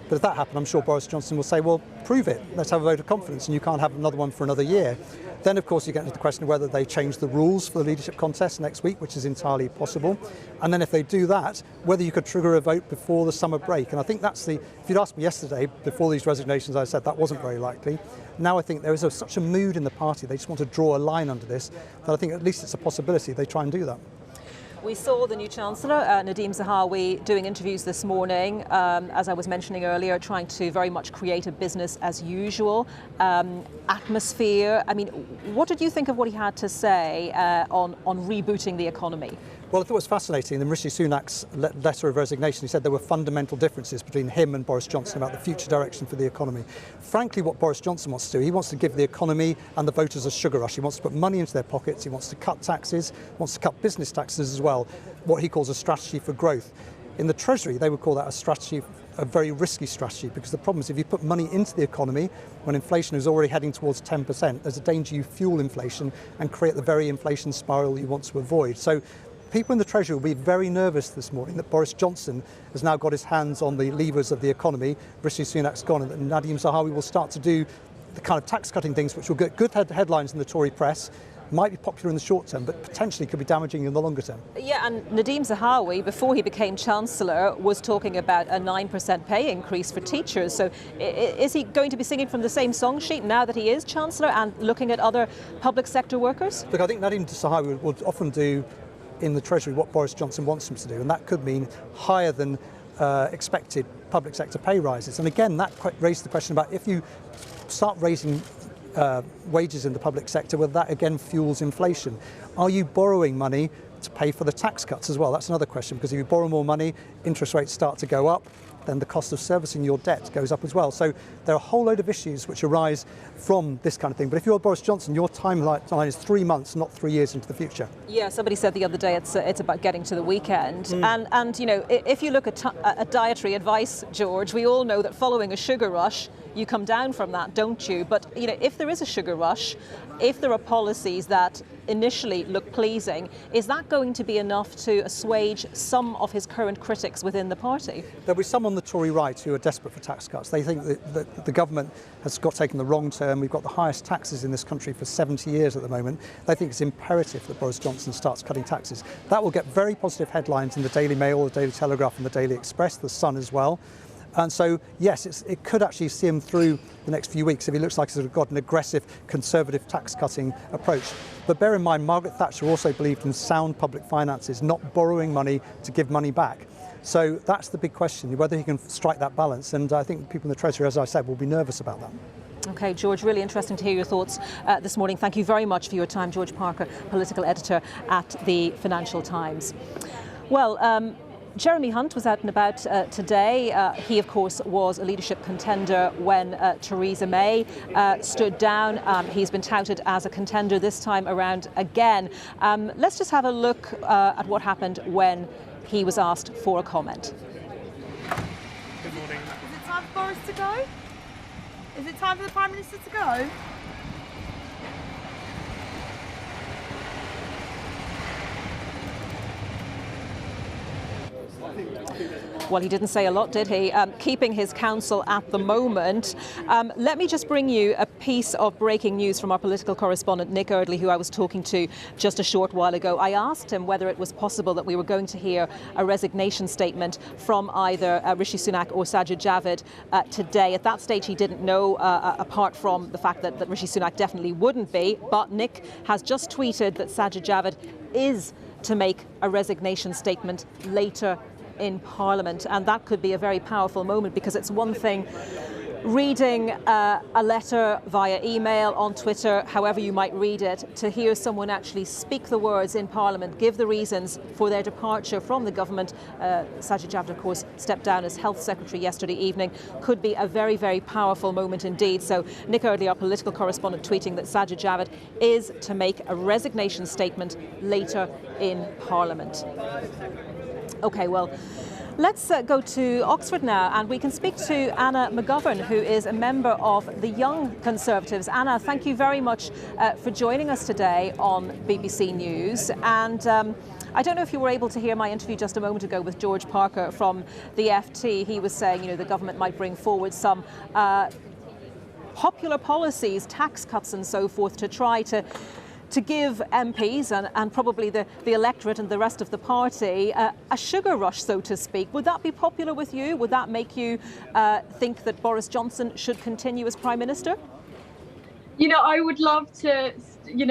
But if that happened, I'm sure Boris Johnson will say, well, prove it. Let's have a vote of confidence, and you can't have another one for another year. Then, of course, you get into the question of whether they change the rules for the leadership contest next week, which is entirely possible. And then if they do that, whether you could trigger a vote before the summer break. And I think that's if you'd asked me yesterday, before these resignations, I said that wasn't very likely. Now I think there is such a mood in the party, they just want to draw a line under this, that I think at least it's a possibility they try and do that. We saw the new Chancellor, Nadeem Zahawi, doing interviews this morning, as I was mentioning earlier, trying to very much create a business as usual atmosphere. I mean, what did you think of what he had to say on rebooting the economy? Well, I thought it was fascinating. In Rishi Sunak's letter of resignation, he said there were fundamental differences between him and Boris Johnson about the future direction for the economy. Frankly, what Boris Johnson wants to do, he wants to give the economy and the voters a sugar rush. He wants to put money into their pockets. He wants to cut taxes, wants to cut business taxes as well, what he calls a strategy for growth. In the Treasury, they would call that a strategy, a very risky strategy, because the problem is if you put money into the economy when inflation is already heading towards 10%, there's a danger you fuel inflation and create the very inflation spiral you want to avoid. So people in the Treasury will be very nervous this morning that Boris Johnson has now got his hands on the levers of the economy. Rishi Sunak's gone, and Nadeem Zahawi will start to do the kind of tax-cutting things which will get good headlines in the Tory press, might be popular in the short term, but potentially could be damaging in the longer term. Yeah, and Nadeem Zahawi, before he became Chancellor, was talking about a 9% pay increase for teachers. So is he going to be singing from the same song sheet now that he is Chancellor and looking at other public sector workers? Look, I think Nadeem Zahawi would often do in the Treasury what Boris Johnson wants him to do, and that could mean higher than expected public sector pay rises. And again, that raises the question about if you start raising wages in the public sector, whether that again fuels inflation. Are you borrowing money to pay for the tax cuts as well? That's another question, because if you borrow more money, interest rates start to go up, then the cost of servicing your debt goes up as well. So there are a whole load of issues which arise from this kind of thing. But if you're Boris Johnson, your timeline is 3 months, not 3 years into the future. Yeah, somebody said the other day it's about getting to the weekend. And you know, if you look at dietary advice, George, we all know that following a sugar rush, you come down from that, don't you? But you know, if there is a sugar rush, if there are policies that initially look pleasing, is that going to be enough to assuage some of his current critics within the party? There'll be some on the Tory right who are desperate for tax cuts. They think that the government has taken the wrong turn. We've got the highest taxes in this country for 70 years at the moment. They think it's imperative that Boris Johnson starts cutting taxes. That will get very positive headlines in the Daily Mail, the Daily Telegraph and the Daily Express, the Sun as well. And so, yes, it could actually see him through the next few weeks if he looks like he's got an aggressive conservative tax-cutting approach. But bear in mind, Margaret Thatcher also believed in sound public finances, not borrowing money to give money back. So that's the big question, whether he can strike that balance. And I think people in the Treasury, as I said, will be nervous about that. OK, George, really interesting to hear your thoughts this morning. Thank you very much for your time. George Parker, political editor at the Financial Times. Well, Jeremy Hunt was out and about today. He, of course, was a leadership contender when Theresa May stood down. He's been touted as a contender this time around again. Let's just have a look at what happened when he was asked for a comment. Good morning. Is it time for Boris to go? Is it time for the Prime Minister to go? Well, he didn't say a lot, did he? Keeping his counsel at the moment. Let me just bring you a piece of breaking news from our political correspondent, Nick Eardley, who I was talking to just a short while ago. I asked him whether it was possible that we were going to hear a resignation statement from either Rishi Sunak or Sajid Javid today. At that stage, he didn't know, apart from the fact that Rishi Sunak definitely wouldn't be. But Nick has just tweeted that Sajid Javid is to make a resignation statement later in Parliament, and that could be a very powerful moment, because it's one thing reading a letter via email, on Twitter, however you might read it, to hear someone actually speak the words in Parliament, give the reasons for their departure from the government. Sajid Javid, of course, stepped down as Health Secretary yesterday evening. Could be a very, very powerful moment indeed. So Nick Eardley, our political correspondent, tweeting that Sajid Javid is to make a resignation statement later in Parliament. OK, well, let's go to Oxford now, and we can speak to Anna McVeigh, who is a member of the Young Conservatives. Anna, thank you very much for joining us today on BBC News. And I don't know if you were able to hear my interview just a moment ago with George Parker from the FT. He was saying, you know, the government might bring forward some popular policies, tax cuts and so forth, to try to give MPs and probably the electorate and the rest of the party a sugar rush, so to speak. Would that be popular with you? Would that make you think that Boris Johnson should continue as Prime Minister? You know, I would love to,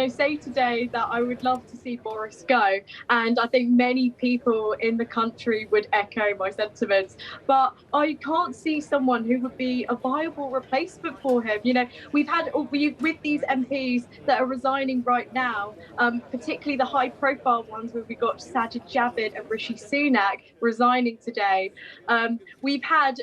say today that I would love to see Boris go. And I think many people in the country would echo my sentiments. But I can't see someone who would be a viable replacement for him. You know, with these MPs that are resigning right now, particularly the high profile ones where we got Sajid Javid and Rishi Sunak resigning today. We've had,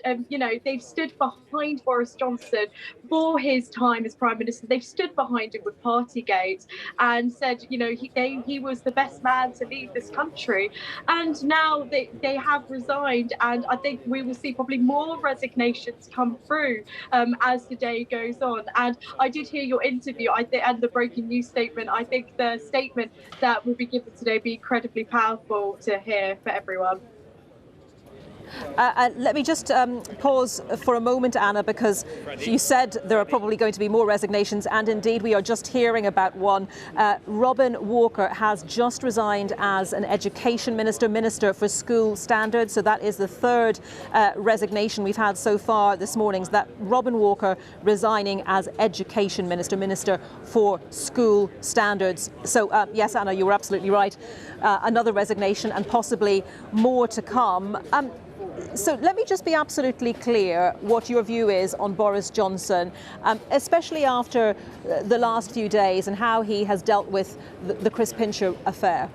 they've stood behind Boris Johnson for his time as Prime Minister. They've stood behind him with Partygate and said, he was the best man to lead this country. And now they have resigned, and I think we will see probably more resignations come through as the day goes on. And I did hear your interview, and the breaking news statement. I think the statement that will be given today will be incredibly powerful to hear for everyone. Let me just pause for a moment, Anna, because you said there are probably going to be more resignations, and indeed we are just hearing about one. Robin Walker has just resigned as an education minister for school standards, so that is the third resignation we've had so far this morning, that Robin Walker resigning as education minister for school standards. So yes, Anna, you were absolutely right. Another resignation and possibly more to come. So let me just be absolutely clear what your view is on Boris Johnson, especially after the last few days and how he has dealt with the Chris Pincher affair.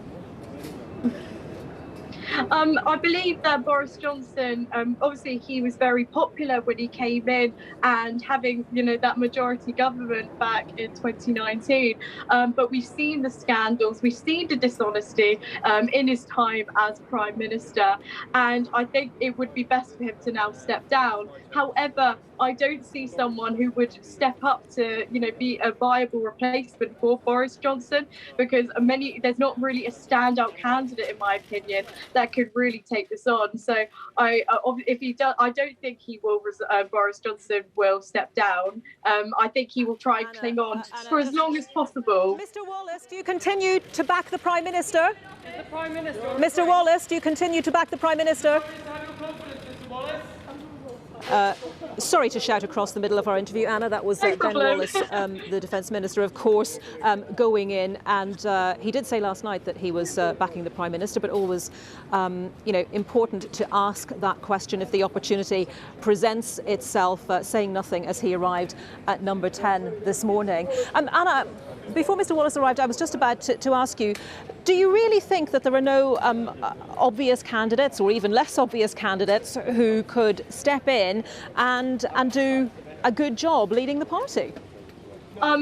I believe that Boris Johnson, obviously he was very popular when he came in and having, that majority government back in 2019. But we've seen the scandals, we've seen the dishonesty in his time as Prime Minister. And I think it would be best for him to now step down. However, I don't see someone who would step up to, be a viable replacement for Boris Johnson, because there's not really a standout candidate, in my opinion, that could really take this on. So I don't think he will. Boris Johnson will step down. I think he will try and cling on for as long as possible. Mr. Wallace, do you continue to back the Prime Minister? Mr. Wallace, do you continue to back the Prime Minister? Sorry to shout across the middle of our interview, Anna. That was Ben Wallace, the Defence Minister, of course, going in. And he did say last night that he was backing the Prime Minister, but always, important to ask that question if the opportunity presents itself, saying nothing as he arrived at number 10 this morning. Anna, before Mr. Wallace arrived, I was just about to ask you, do you really think that there are no obvious candidates, or even less obvious candidates, who could step in and do a good job leading the party?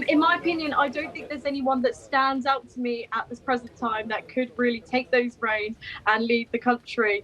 In my opinion, I don't think there's anyone that stands out to me at this present time that could really take those reins and lead the country.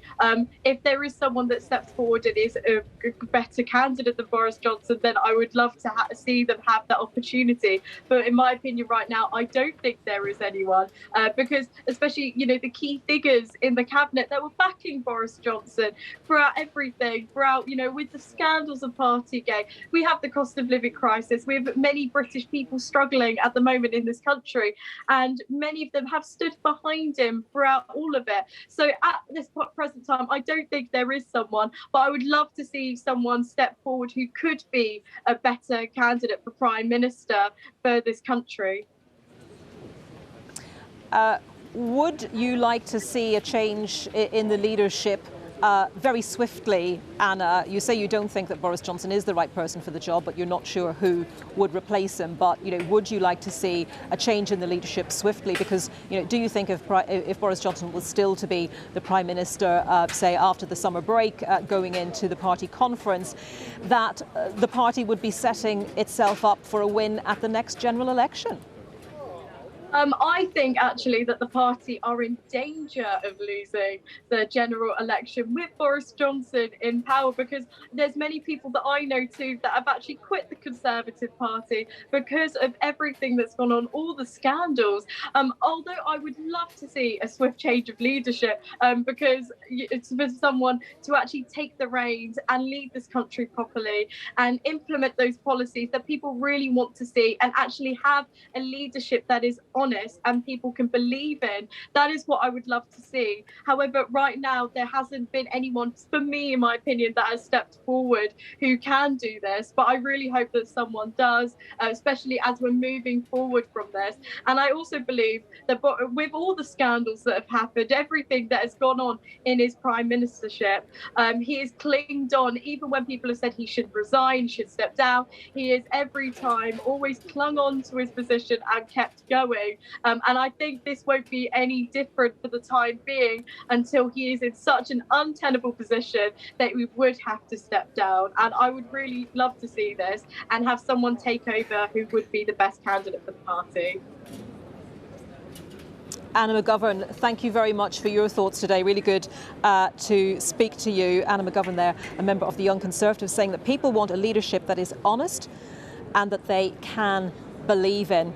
If there is someone that steps forward and is a better candidate than Boris Johnson, then I would love to see them have that opportunity. But in my opinion right now, I don't think there is anyone, because especially, the key figures in the cabinet that were backing Boris Johnson throughout everything, with the scandals of Partygate. We have the cost of living crisis. We have many British people struggling at the moment in this country, and many of them have stood behind him throughout all of it. So at this present time, I don't think there is someone, but I would love to see someone step forward who could be a better candidate for Prime Minister for this country. Would you like to see a change in the leadership very swiftly, Anna? You say you don't think that Boris Johnson is the right person for the job, but you're not sure who would replace him. But would you like to see a change in the leadership swiftly? Because do you think if Boris Johnson was still to be the Prime Minister, say after the summer break, going into the party conference, that the party would be setting itself up for a win at the next general election? I think actually that the party are in danger of losing the general election with Boris Johnson in power, because there's many people that I know too that have actually quit the Conservative Party because of everything that's gone on, all the scandals. Although I would love to see a swift change of leadership, because it's for someone to actually take the reins and lead this country properly and implement those policies that people really want to see, and actually have a leadership that is honest and people can believe in. That is what I would love to see. However, right now there hasn't been anyone, for me in my opinion, that has stepped forward who can do this, but I really hope that someone does, especially as we're moving forward from this. And I also believe that with all the scandals that have happened, everything that has gone on in his prime ministership, he has clinged on, even when people have said he should resign, should step down, he has every time always clung on to his position and kept going. And I think this won't be any different for the time being until he is in such an untenable position that we would have to step down. And I would really love to see this and have someone take over who would be the best candidate for the party. Anna McGovern, thank you very much for your thoughts today. Really good to speak to you. Anna McGovern there, a member of the Young Conservatives, saying that people want a leadership that is honest and that they can believe in.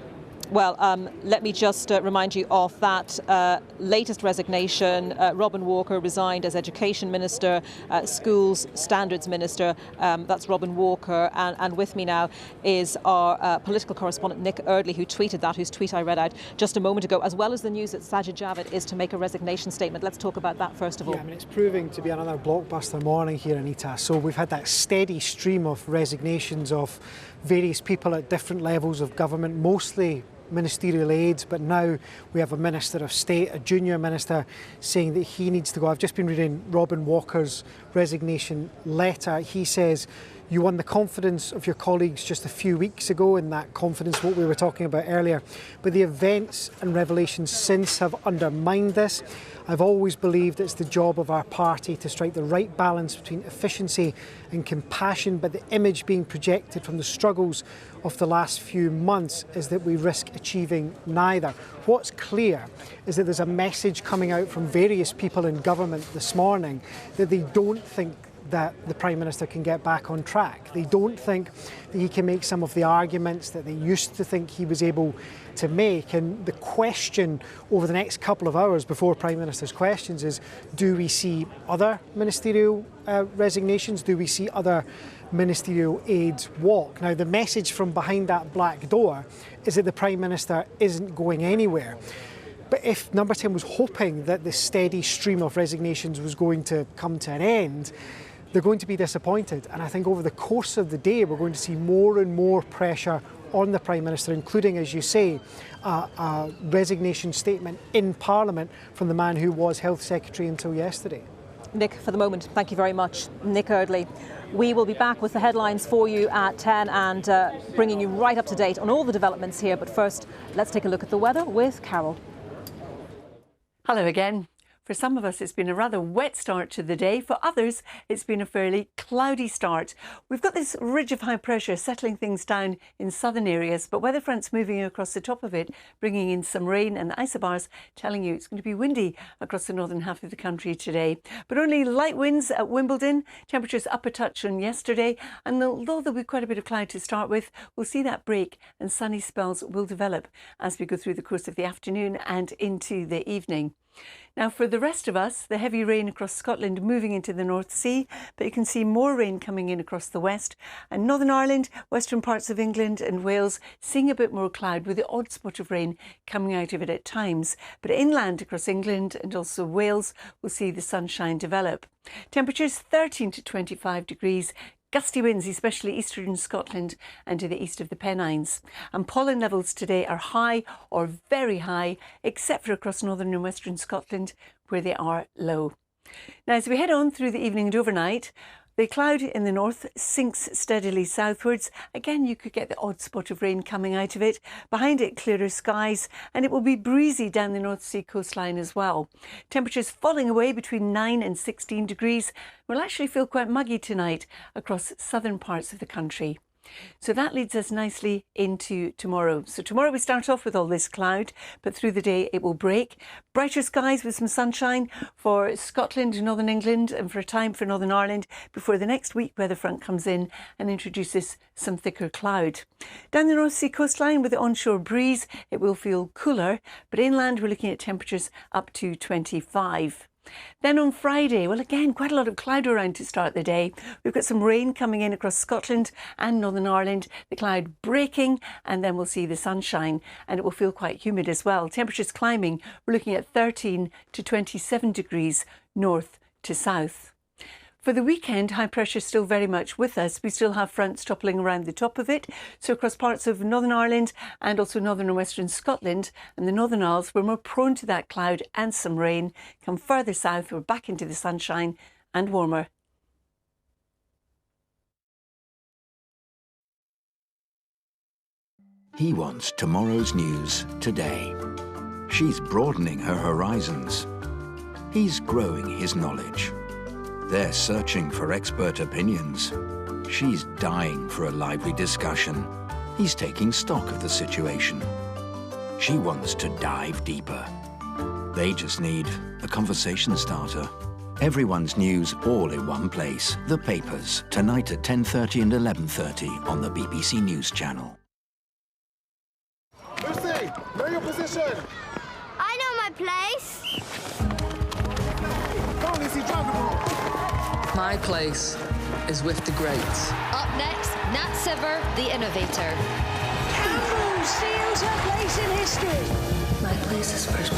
Well, let me just remind you of that latest resignation. Robin Walker resigned as Education Minister, Schools Standards Minister. That's Robin Walker. And with me now is our political correspondent, Nick Eardley, who tweeted that, whose tweet I read out just a moment ago, as well as the news that Sajid Javid is to make a resignation statement. Let's talk about that first of all. Yeah, I mean, it's proving to be another blockbuster morning here, Anita. So we've had that steady stream of resignations of various people at different levels of government, mostly ministerial aides, but now we have a Minister of State, a junior minister, saying that he needs to go. I've just been reading Robin Walker's resignation letter. He says, you won the confidence of your colleagues just a few weeks ago, and that confidence, what we were talking about earlier. But the events and revelations since have undermined this. I've always believed it's the job of our party to strike the right balance between efficiency and compassion, but the image being projected from the struggles of the last few months is that we risk achieving neither. What's clear is that there's a message coming out from various people in government this morning that they don't think that the Prime Minister can get back on track. They don't think that he can make some of the arguments that they used to think he was able to make. And the question over the next couple of hours before Prime Minister's questions is, do we see other ministerial resignations? Do we see other ministerial aides walk? Now, the message from behind that black door is that the Prime Minister isn't going anywhere. But if Number 10 was hoping that the steady stream of resignations was going to come to an end, they're going to be disappointed. And I think over the course of the day, we're going to see more and more pressure on the Prime Minister, including, as you say, a resignation statement in Parliament from the man who was Health Secretary until yesterday. Nick, for the moment, thank you very much. Nick Eardley. We will be back with the headlines for you at 10 and bringing you right up to date on all the developments here. But first, let's take a look at the weather with Carol. Hello again. For some of us, it's been a rather wet start to the day. For others, it's been a fairly cloudy start. We've got this ridge of high pressure settling things down in southern areas, but weather fronts moving across the top of it, bringing in some rain and isobars, telling you it's going to be windy across the northern half of the country today. But only light winds at Wimbledon, temperatures up a touch on yesterday. And although there'll be quite a bit of cloud to start with, we'll see that break and sunny spells will develop as we go through the course of the afternoon and into the evening. Now, for the rest of us, the heavy rain across Scotland moving into the North Sea, but you can see more rain coming in across the west. And Northern Ireland, western parts of England and Wales seeing a bit more cloud with the odd spot of rain coming out of it at times. But inland across England and also Wales, we'll see the sunshine develop. Temperatures 13 to 25 degrees. Gusty winds, especially eastern Scotland and to the east of the Pennines. And pollen levels today are high or very high, except for across northern and western Scotland, where they are low. Now, as we head on through the evening and overnight, the cloud in the north sinks steadily southwards. Again, you could get the odd spot of rain coming out of it. Behind it, clearer skies, and it will be breezy down the North Sea coastline as well. Temperatures falling away between 9 and 16 degrees. We'll actually feel quite muggy tonight across southern parts of the country. So that leads us nicely into tomorrow. So tomorrow we start off with all this cloud, but through the day it will break. Brighter skies with some sunshine for Scotland and Northern England and for a time for Northern Ireland before the next weak weather front comes in and introduces some thicker cloud. Down the North Sea coastline with the onshore breeze, it will feel cooler, but inland we're looking at temperatures up to 25. Then on Friday, well, again, quite a lot of cloud around to start the day. We've got some rain coming in across Scotland and Northern Ireland, the cloud breaking, and then we'll see the sunshine, and it will feel quite humid as well. Temperatures climbing, we're looking at 13 to 27 degrees north to south. For the weekend, high pressure still very much with us. We still have fronts toppling around the top of it. So across parts of Northern Ireland and also northern and western Scotland and the Northern Isles, we're more prone to that cloud and some rain. Come further south, we're back into the sunshine and warmer. He wants tomorrow's news today. She's broadening her horizons. He's growing his knowledge. They're searching for expert opinions. She's dying for a lively discussion. He's taking stock of the situation. She wants to dive deeper. They just need a conversation starter. Everyone's news all in one place. The papers, tonight at 10:30 and 11:30 on the BBC News Channel. Lucy! Action! I know my place. Go on, Lizzie, drive the ball. My place is with the greats. Up next, Nat Siver, the innovator. Campbell seals her place in history. My place is first